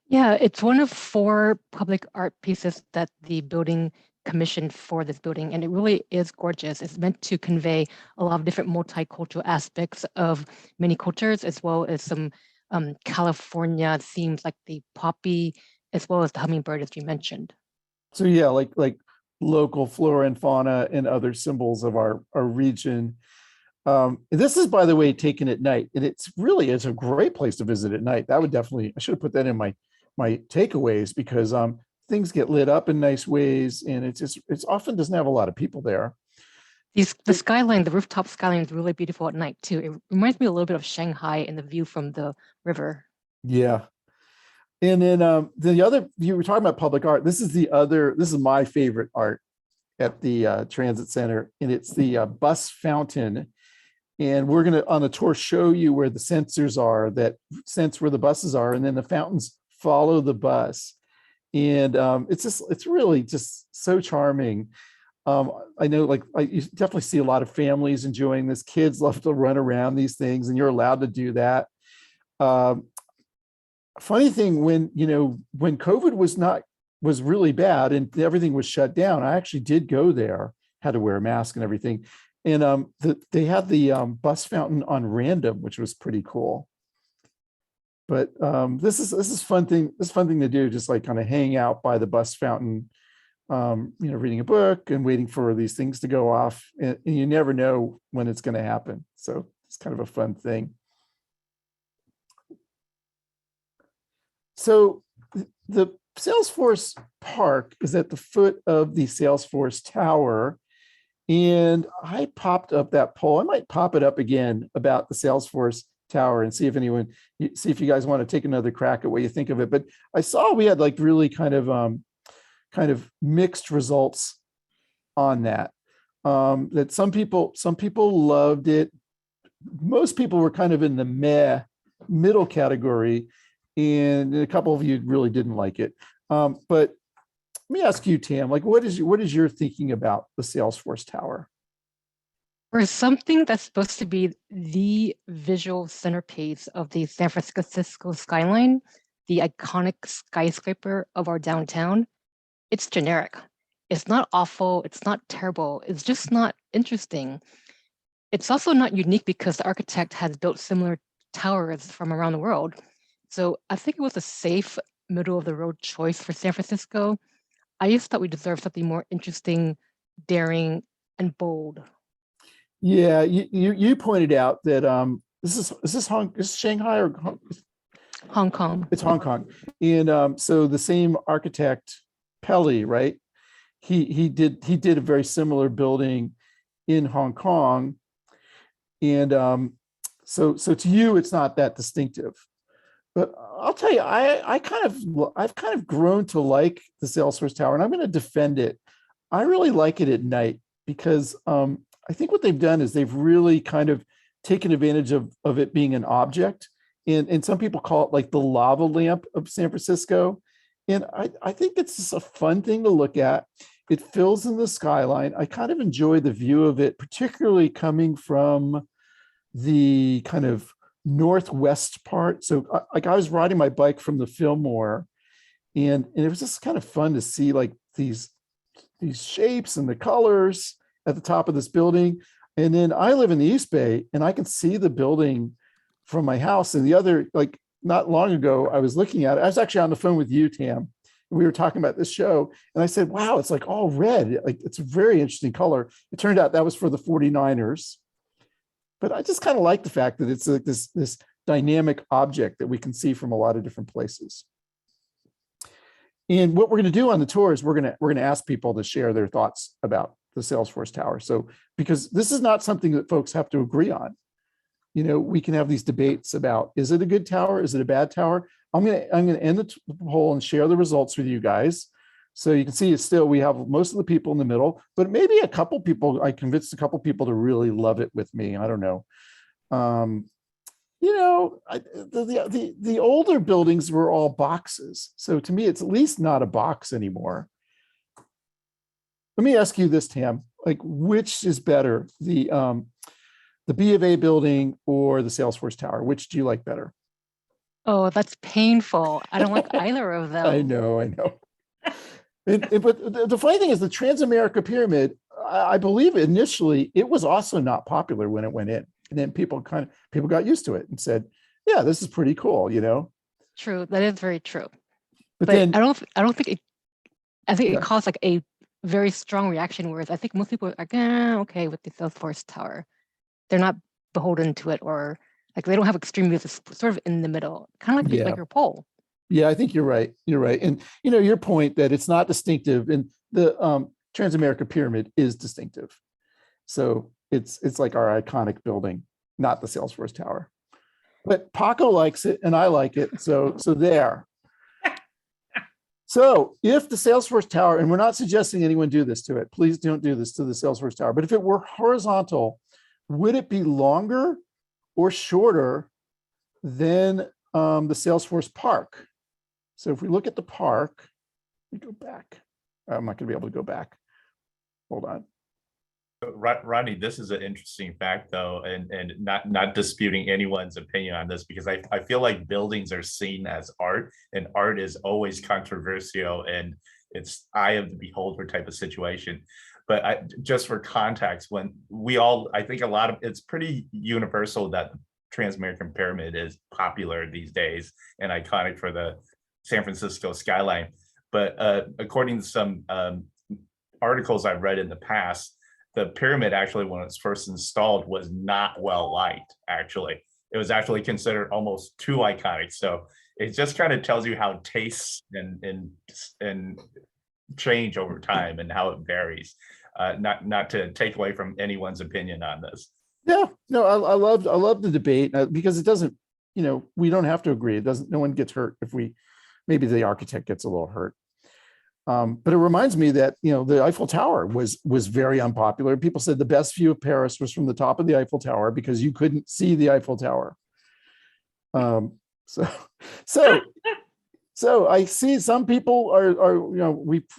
Yeah, it's one of 4 public art pieces that the building commissioned for this building, and it really is gorgeous. It's meant to convey a lot of different multicultural aspects of many cultures, as well as some California themes like the poppy, as well as the hummingbird, as you mentioned. So yeah, like local flora and fauna and other symbols of our region. This is, by the way, taken at night, and it's a great place to visit at night. That would definitely, I should have put that in my takeaways, because things get lit up in nice ways, and it's often doesn't have a lot of people there. The skyline, the rooftop skyline is really beautiful at night too. It reminds me a little bit of Shanghai and the view from the river. Yeah. And then the other, you were talking about public art. This is my favorite art at the transit center, and it's the bus fountain. And we're going to, on the tour, show you where the sensors are that sense where the buses are, and then the fountains follow the bus. And it's really just so charming. I know, you definitely see a lot of families enjoying this. Kids love to run around these things, and you're allowed to do that. Funny thing, when COVID was really bad and everything was shut down, I actually did go there, had to wear a mask and everything. And they had the bus fountain on random, which was pretty cool. But this is fun thing to do, just like kind of hang out by the bus fountain, reading a book and waiting for these things to go off, and you never know when it's going to happen. So it's kind of a fun thing. So the Salesforce Park is at the foot of the Salesforce Tower. And I popped up that poll. I might pop it up again about the Salesforce Tower and see if you guys want to take another crack at what you think of it. But I saw we had like really kind of mixed results on that. That some people loved it. Most people were kind of in the meh middle category, and a couple of you really didn't like it. But let me ask you, Tam, like what is your thinking about the Salesforce Tower? For something that's supposed to be the visual centerpiece of the San Francisco skyline, the iconic skyscraper of our downtown, it's generic. It's not awful, it's not terrible, it's just not interesting. It's also not unique because the architect has built similar towers from around the world. So I think it was a safe middle of the road choice for San Francisco. I just thought we deserved something more interesting, daring, and bold. Yeah, you pointed out that is this Shanghai or Hong Kong. It's Hong Kong, and so the same architect Pelly, right? He did a very similar building in Hong Kong, and so to you it's not that distinctive. But I'll tell you, I've kind of grown to like the Salesforce Tower, and I'm going to defend it. I really like it at night because I think what they've done is they've really kind of taken advantage of it being an object. And some people call it like the lava lamp of San Francisco. And I think it's just a fun thing to look at. It fills in the skyline. I kind of enjoy the view of it, particularly coming from the kind of northwest part. So like I was riding my bike from the Fillmore, and it was just kind of fun to see like these shapes and the colors at the top of this building. And then I live in the East Bay, and I can see the building from my house. And the other, like not long ago, I was looking at it. I was actually on the phone with you, Tam. We were talking about this show, and I said, wow, it's like all red. Like it's a very interesting color. It turned out that was for the 49ers. But I just kind of like the fact that it's like this dynamic object that we can see from a lot of different places. And what we're going to do on the tour is we're going to ask people to share their thoughts about the Salesforce Tower. So because this is not something that folks have to agree on, you know, we can have these debates about, is it a good tower? Is it a bad tower? I'm going to end the poll and share the results with you guys. So you can see it's still, we have most of the people in the middle, but maybe a couple people, I convinced a couple people to really love it with me. I don't know. You know, the older buildings were all boxes. So to me, it's at least not a box anymore. Let me ask you this, Tam, like which is better, the B of A building or the Salesforce Tower? Which do you like better? Oh, that's painful. I don't like either of them. I know. But the funny thing is the Transamerica Pyramid, I believe initially it was also not popular when it went in. And then people got used to it and said, yeah, this is pretty cool, you know? True. That is very true. But But then I don't think Yeah. it caused like a very strong reaction, whereas I think most people are like, okay with the Salesforce Tower. They're not beholden to it, or like they don't have extreme views. It's sort of in the middle, kind of Yeah. like your poll. Yeah, I think you're right. You're right. And you know, your point that it's not distinctive, and the Transamerica Pyramid is distinctive. So it's like our iconic building, not the Salesforce Tower. But Paco likes it and I like it. So there. So if the Salesforce Tower, and we're not suggesting anyone do this to it, please don't do this to the Salesforce Tower, but if it were horizontal, would it be longer or shorter than the Salesforce Park? So if we look at the park, we go back. I'm not going to be able to go back. Hold on. Rodney, this is an interesting fact, though, and not disputing anyone's opinion on this, because I feel like buildings are seen as art, and art is always controversial, and it's eye of the beholder type of situation. But just for context, when I think it's pretty universal that the Transamerican Pyramid is popular these days and iconic for the San Francisco skyline. But according to some articles I've read in the past, the pyramid actually, when it was first installed, was not well liked. Actually, it was actually considered almost too iconic. So it just kind of tells you how tastes and change over time and how it varies. Not to take away from anyone's opinion on this. Yeah, no, I love the debate because it doesn't, we don't have to agree. It doesn't, no one gets hurt if maybe the architect gets a little hurt. But it reminds me that, the Eiffel Tower was very unpopular. People said the best view of Paris was from the top of the Eiffel Tower because you couldn't see the Eiffel Tower. So I see some people are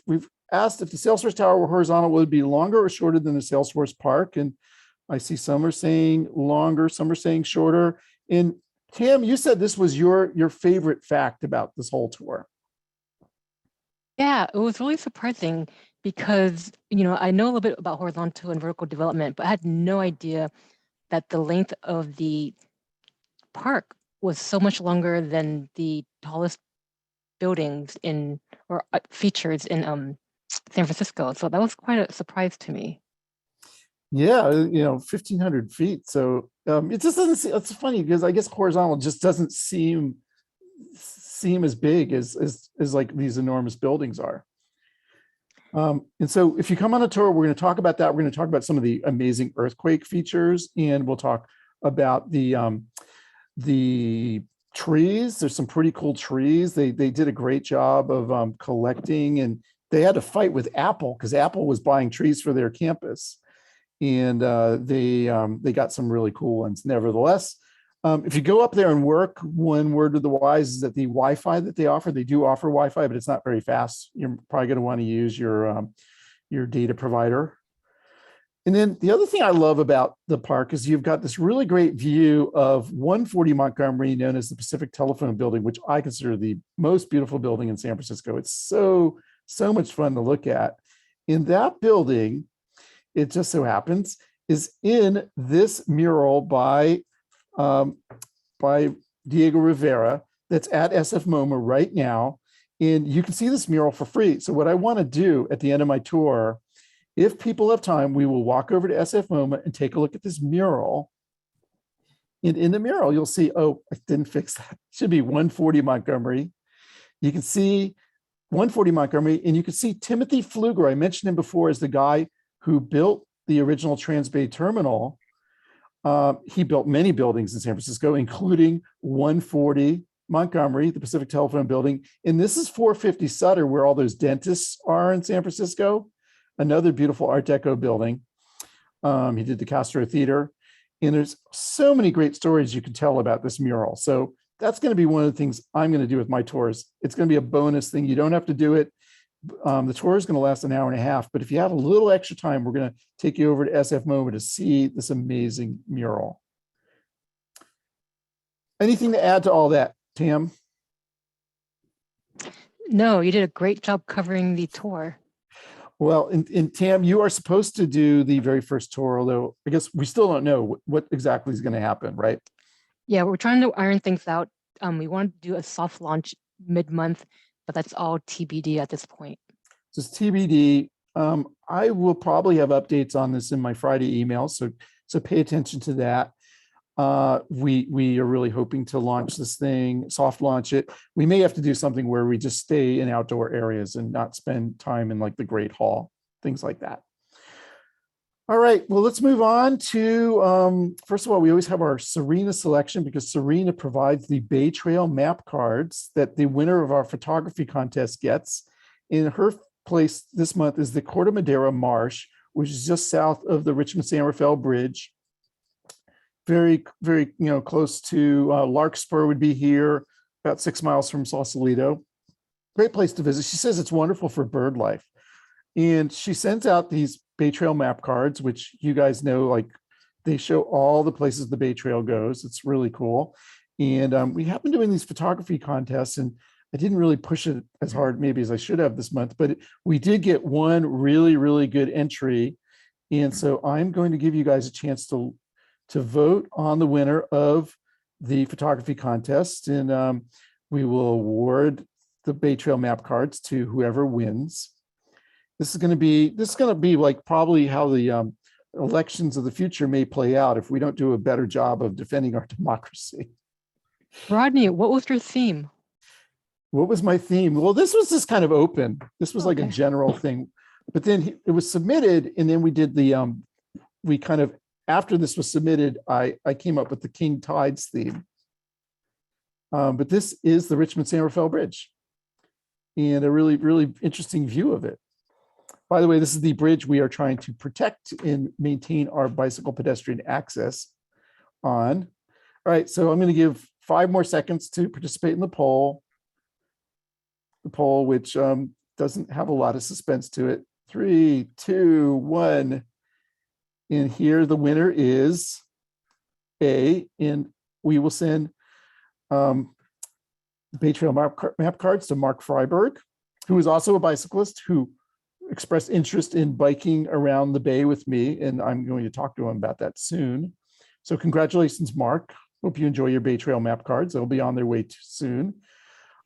we've asked if the Salesforce Tower were horizontal, would it be longer or shorter than the Salesforce Park? And I see some are saying longer, some are saying shorter. And Tam, you said this was your favorite fact about this whole tour. Yeah, it was really surprising because, I know a little bit about horizontal and vertical development, but I had no idea that the length of the park was so much longer than the tallest buildings features in San Francisco. So that was quite a surprise to me. Yeah, 1,500 feet. So it just doesn't seem, it's funny because I guess horizontal just doesn't seem as big as like these enormous buildings are. And so if you come on a tour, we're going to talk about that. We're going to talk about some of the amazing earthquake features, and we'll talk about the trees. There's some pretty cool trees. They did a great job of collecting, and they had to fight with Apple because Apple was buying trees for their campus. And they got some really cool ones. Nevertheless, if you go up there and work, one word to the wise is that the Wi-Fi that they do offer Wi-Fi, but it's not very fast. You're probably going to want to use your data provider. And then the other thing I love about the park is you've got this really great view of 140 Montgomery, known as the Pacific Telephone Building, which I consider the most beautiful building in San Francisco. It's so much fun to look at. In that building, it just so happens, is in this mural by Diego Rivera that's at SF MoMA right now. And you can see this mural for free. So what I want to do at the end of my tour, if people have time, we will walk over to SF MoMA and take a look at this mural. And in the mural, you'll see, oh, I didn't fix that. It should be 140 Montgomery. You can see 140 Montgomery, and you can see Timothy Pfluger. I mentioned him before as the guy who built the original Transbay Terminal. He built many buildings in San Francisco, including 140 Montgomery, the Pacific Telephone Building. And this is 450 Sutter, where all those dentists are in San Francisco. Another beautiful Art Deco building. He did the Castro Theater. And there's so many great stories you can tell about this mural. So that's going to be one of the things I'm going to do with my tours. It's going to be a bonus thing. You don't have to do it. The tour is going to last an hour and a half, but if you have a little extra time, we're going to take you over to SF MoMA to see this amazing mural. Anything to add to all that, Tam? No, you did a great job covering the tour. Well, and Tam, you are supposed to do the very first tour, although I guess we still don't know what exactly is going to happen, right? Yeah, we're trying to iron things out. We want to do a soft launch mid-month, but that's all TBD at this point. Just TBD. I will probably have updates on this in my Friday email, so pay attention to that. We are really hoping to launch this thing, soft launch it. We may have to do something where we just stay in outdoor areas and not spend time in like the Great Hall, things like that. All right, well, let's move on to, first of all, we always have our Serena selection because Serena provides the Bay Trail map cards that the winner of our photography contest gets. In her place this month is the Corte Madera Marsh, which is just south of the Richmond-San Rafael Bridge. Very, very, close to Larkspur would be here, about 6 miles from Sausalito. Great place to visit. She says it's wonderful for bird life. And she sends out these Bay Trail map cards, which you guys know, like they show all the places the Bay Trail goes. It's really cool. And we have been doing these photography contests, and I didn't really push it as hard maybe as I should have this month, but we did get one really, really good entry. And so I'm going to give you guys a chance to vote on the winner of the photography contest. And we will award the Bay Trail map cards to whoever wins. This is going to be like probably how the elections of the future may play out if we don't do a better job of defending our democracy. Rodney, what was your theme? What was my theme? Well, this was just kind of open. This was like a Okay. general thing, but then it was submitted, and then we did the we kind of after this was submitted, I came up with the King Tides theme. But this is the Richmond San Rafael Bridge and a really, really interesting view of it. By the way, this is the bridge we are trying to protect and maintain our bicycle pedestrian access on. All right, so I'm going to give 5 more seconds to participate in the poll. The poll, which doesn't have a lot of suspense to it. 3, 2, 1. And here the winner is A, and we will send Bay Trail map cards to Mark Freiberg, who is also a bicyclist who expressed interest in biking around the bay with me, and I'm going to talk to him about that soon. So congratulations, Mark. Hope you enjoy your Bay Trail map cards. They'll be on their way soon.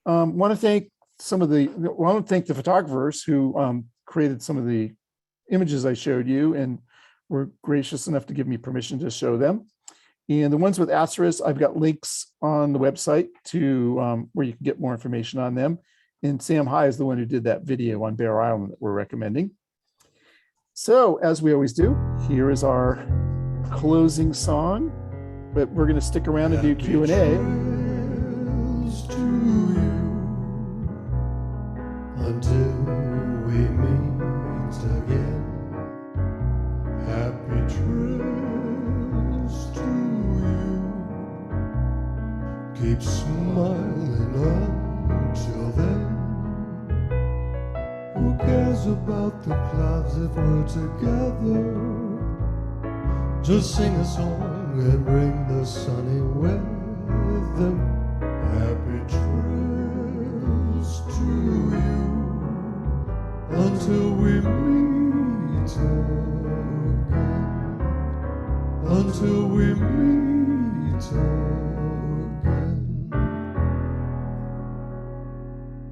Want to thank the photographers who created some of the images I showed you and were gracious enough to give me permission to show them. And the ones with asterisks, I've got links on the website to where you can get more information on them. And Sam High is the one who did that video on Bair Island that we're recommending. So as we always do, here is our closing song, but we're going to stick around and do Q&A. Until we meet again, happy trails to you. Keep smiling until then. Who cares about the clouds if we're together? Just sing a song and bring the sunny weather. Happy trails to you. Until we meet again. Until we meet again.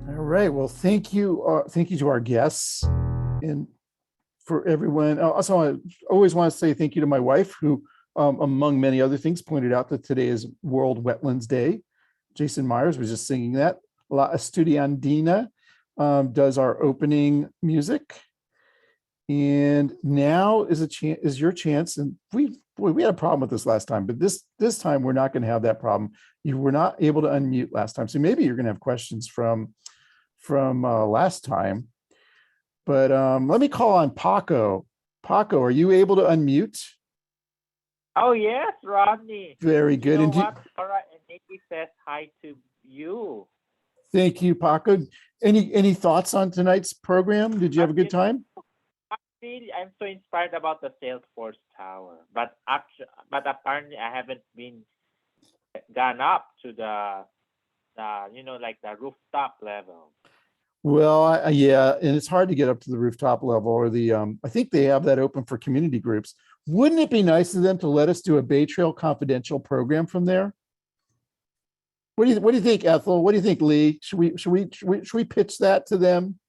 All right. Well, thank you. Thank you to our guests and for everyone. Also, I always want to say thank you to my wife, who, among many other things, pointed out that today is World Wetlands Day. Jason Myers was just singing that. La Estudiantina does our opening music. And now is your chance. And we had a problem with this last time, but this time we're not going to have that problem. You were not able to unmute last time, so maybe you're going to have questions from last time. But let me call on Paco. Paco, are you able to unmute? Oh yes, Rodney. Very good. You know what? All right, and Nikki says hi to you. Thank you, Paco. Any thoughts on tonight's program? Did you have a good time? I'm so inspired about the Salesforce Tower, but apparently I haven't gone up to the like the rooftop level. Well, yeah, and it's hard to get up to the rooftop level or the I think they have that open for community groups. Wouldn't it be nice of them to let us do a Bay Trail confidential program from there? What do you think, Ethel? What do you think, Lee? Should we pitch that to them?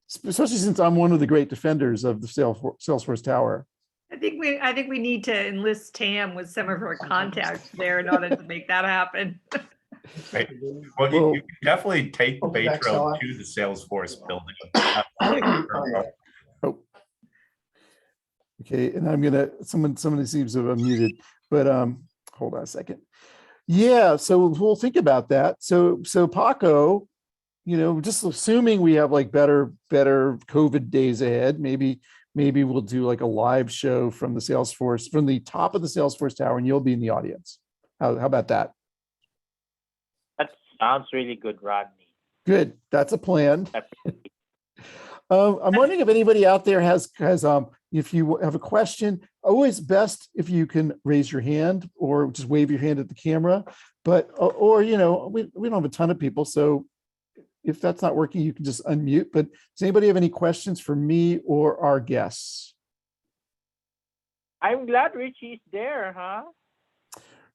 Especially since I'm one of the great defenders of the Salesforce Tower. I think we need to enlist Tam with some of her contacts there in order to make that happen. Right. Well, you can definitely take the Bay Trail to the Salesforce building. Oh. Okay, and I'm gonna somebody seems to have unmuted, but hold on a second. Yeah, so we'll think about that. So Paco, just assuming we have like better COVID days ahead, maybe we'll do like a live show from the Salesforce, from the top of the Salesforce Tower, and you'll be in the audience. How about that? That sounds really good, Rodney. Good. That's a plan. I'm wondering if anybody out there has if you have a question, always best if you can raise your hand or just wave your hand at the camera. But or we don't have a ton of people, so if that's not working, you can just unmute. But does anybody have any questions for me or our guests? I'm glad Richie's there, huh?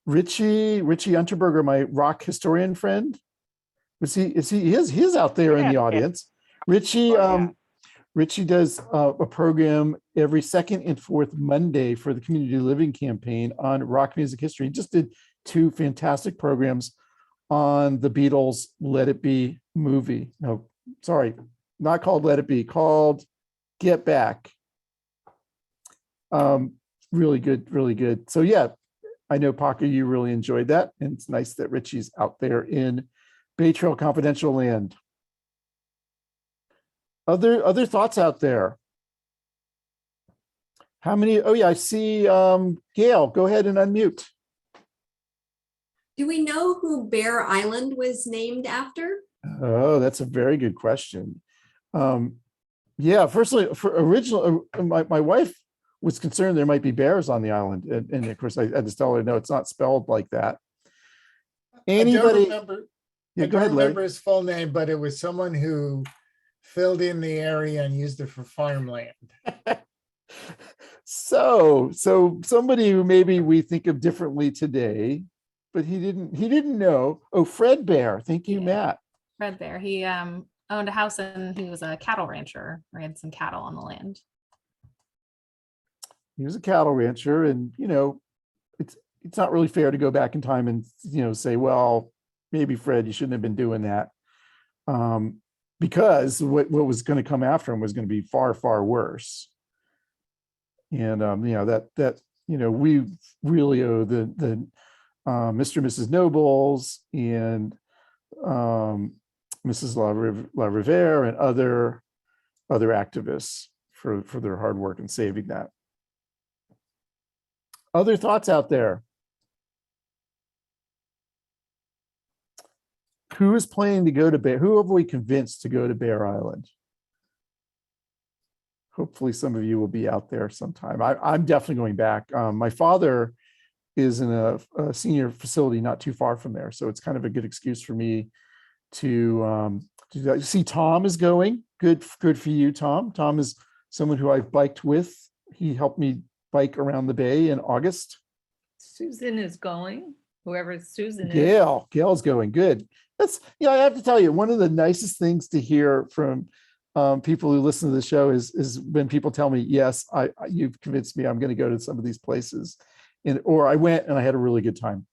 Richie Unterberger, my rock historian friend. He's out there in the audience. Richie, Richie does a program every second and fourth Monday for the Community Living Campaign on rock music history. He just did 2 fantastic programs on the Beatles' Let It Be movie. No, sorry, not called Let It Be, called Get Back. Really good, really good. So yeah, I know Paco, you really enjoyed that. And it's nice that Richie's out there in Bay Trail Confidential land. Other thoughts out there? How many? Oh yeah, I see Gail, go ahead and unmute. Do we know who Bair Island was named after? Oh, that's a very good question. Yeah, firstly, for original, my wife was concerned there might be bears on the island. And of course I had to tell her, no, it's not spelled like that. Anybody? Yeah, I go ahead, don't Larry. remember his full name, but it was someone who filled in the area and used it for farmland. So somebody who maybe we think of differently today, but he didn't know. Oh, Fred Bear. Thank you, Yeah. Matt. Fred Bear. He owned a house and he was a cattle rancher, ran some cattle on the land. He was a cattle rancher, and it's not really fair to go back in time and say, well, maybe Fred, you shouldn't have been doing that, because what was going to come after him was going to be far, far worse. And we really owe the Mr. and Mrs. Nobles and Mrs. La Rivere and other activists for their hard work in saving that. Other thoughts out there? Who is planning to go to Bear? Who have we convinced to go to Bear Island? Hopefully some of you will be out there sometime. I'm definitely going back. My father is in a senior facility not too far from there, so it's kind of a good excuse for me to do that. You see, Tom is going. Good for you, Tom. Tom is someone who I've biked with. He helped me bike around the bay in August. Susan is going, whoever Susan is. Gail's going. Good. That's, I have to tell you, one of the nicest things to hear from people who listen to the show is when people tell me, yes, you've convinced me I'm going to go to some of these places, or I went and I had a really good time.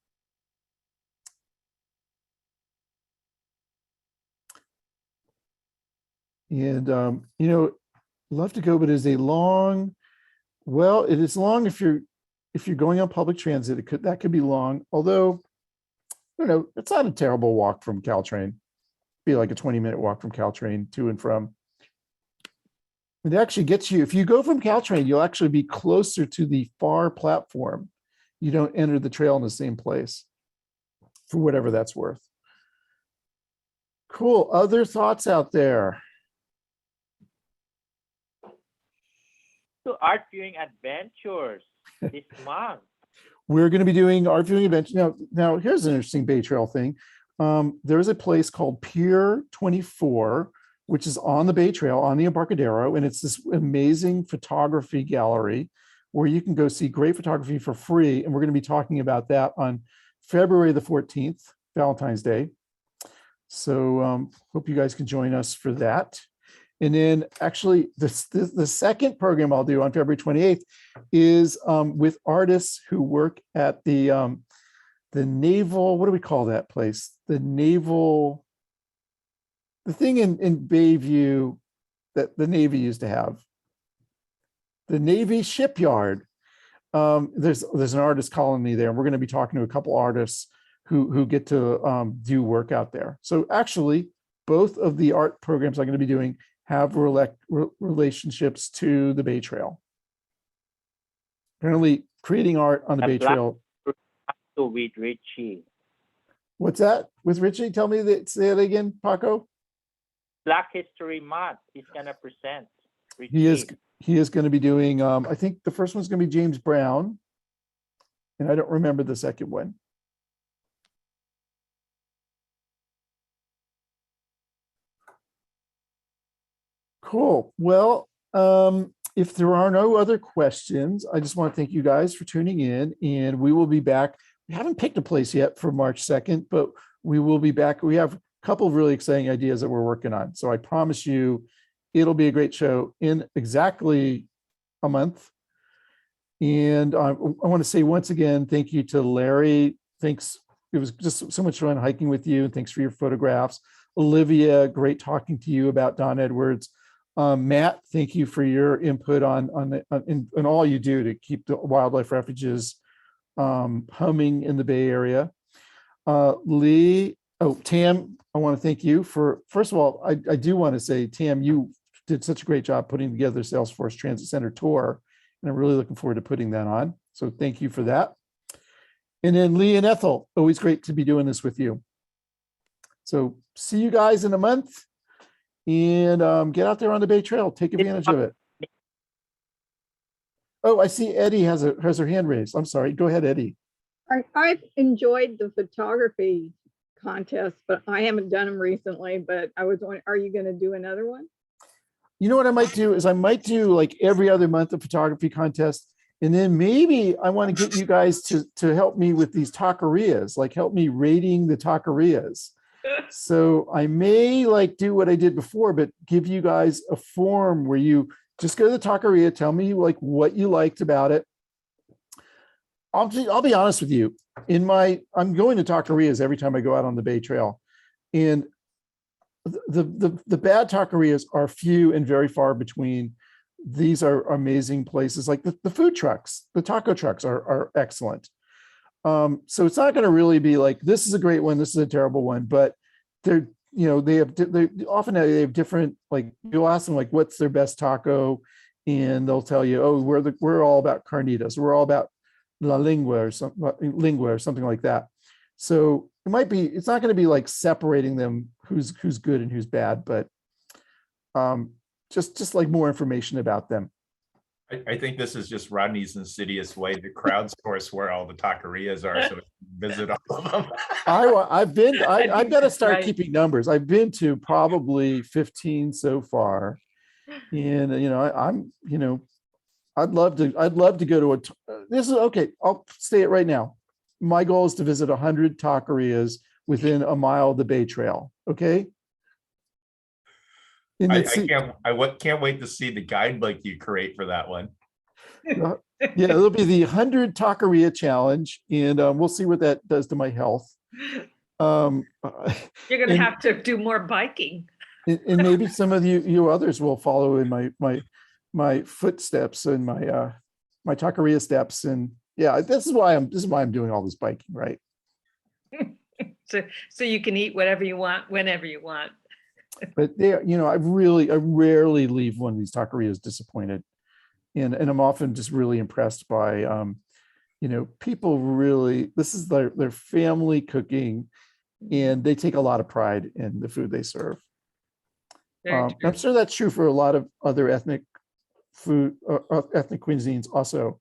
And love to go, but it is it is long if you're going on public transit. That could be long, although it's not a terrible walk from Caltrain. Be like a 20-minute walk from Caltrain to and from. It actually gets you, if you go from Caltrain, you'll actually be closer to the far platform. You don't enter the trail in the same place, for whatever that's worth. Cool. Other thoughts out there? To art viewing adventures this month. We're going to be doing art viewing adventure. Now here's an interesting Bay Trail thing. There's a place called Pier 24, which is on the Bay Trail, on the Embarcadero, and it's this amazing photography gallery where you can go see great photography for free. And we're going to be talking about that on February the 14th, Valentine's Day. So hope you guys can join us for that. And then actually the second program I'll do on February 28th is with artists who work at the naval, what do we call that place? The thing in Bayview that the Navy used to have. The Navy shipyard. There's an artist colony there, and we're going to be talking to a couple artists who get to do work out there. So actually, both of the art programs I'm going to be doing have relationships to the Bay Trail. Apparently, creating art on the Bay Trail. With Richie. What's that? With Richie? Tell me that. Say it again, Paco. Black History Month. He's gonna present. Richie. He is going to be doing. I think the first one's going to be James Brown, and I don't remember the second one. Cool. Well, if there are no other questions, I just want to thank you guys for tuning in, and we will be back. We haven't picked a place yet for March 2nd, but we will be back. We have a couple of really exciting ideas that we're working on. So I promise you, it'll be a great show in exactly a month. And I want to say once again, thank you to Larry. Thanks. It was just so much fun hiking with you. And thanks for your photographs. Olivia, great talking to you about Don Edwards. Matt, thank you for your input on all you do to keep the wildlife refuges humming in the Bay Area. Tam, I want to thank you for, first of all, I do want to say, Tam, you did such a great job putting together Salesforce Transit Center tour, and I'm really looking forward to putting that on. So thank you for that. And then Lee and Ethel, always great to be doing this with you. So see you guys in a month, and get out there on the Bay Trail. Take advantage of it. Oh, I see Eddie has her hand raised. I'm sorry. Go ahead, Eddie. I've enjoyed the photography contest, but I haven't done them recently. But I was wondering, are you going to do another one? You know what I might do is I might do like every other month a photography contest. And then maybe I want to get you guys to help me with these taquerias, like help me rating the taquerias. So I may like do what I did before, but give you guys a form where you just go to the taqueria, tell me like what you liked about it. I'll be honest with you. I'm going to taquerias every time I go out on the Bay Trail, and the bad taquerias are few and very far between. These are amazing places. Like the food trucks, the taco trucks are excellent. So it's not going to really be like, this is a great one, this is a terrible one, but they're, they often have different, like you'll ask them like, what's their best taco? And they'll tell you, oh, we're all about carnitas. We're all about la lengua or something like that. So it's not going to be like separating them, who's good and who's bad, but just like more information about them. I think this is just Rodney's insidious way to crowdsource where all the taquerias are, so we can visit all of them. I've got to start keeping numbers. I've been to probably 15 so far, and I'd love to go to this is okay. I'll say it right now. My goal is to visit 100 taquerias within a mile of the Bay Trail. Okay. I can't wait to see the guidebook you create for that one. Yeah, it'll be the 100 taqueria challenge, and we'll see what that does to my health. You're going to have to do more biking. And maybe some of you others will follow in my footsteps and my taqueria steps. And yeah, this is why I'm doing all this biking, right? So you can eat whatever you want, whenever you want. But I rarely leave one of these taquerias disappointed, and I'm often just really impressed by people really, this is their family cooking, and they take a lot of pride in the food they serve. I'm sure that's true for a lot of other ethnic cuisines also,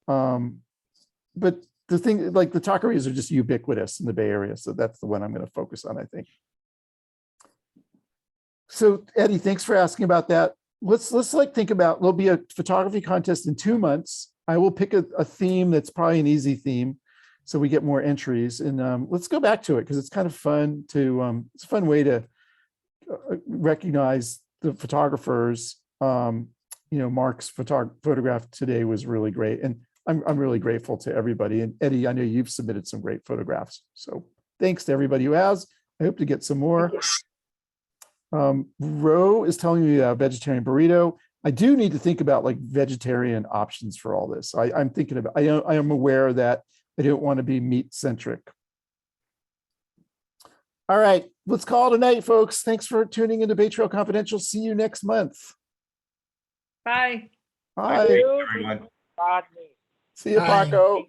but the thing, like the taquerias are just ubiquitous in the Bay Area, so that's the one I'm going to focus on, I think. So Eddie, thanks for asking about that. Let's think about, there'll be a photography contest in 2 months. I will pick a theme that's probably an easy theme, so we get more entries. And let's go back to it because it's kind of fun to, it's a fun way to recognize the photographers. Mark's photograph today was really great, and I'm really grateful to everybody. And Eddie, I know you've submitted some great photographs, so thanks to everybody who has. I hope to get some more. Ro is telling me a vegetarian burrito. I do need to think about like vegetarian options for all this. I'm thinking about, I am aware that I don't want to be meat centric. All right, let's call it a night, folks. Thanks for tuning into Bay Trail Confidential. See you next month. Bye. Bye. Everyone. Rodney. See you, Bye. Paco.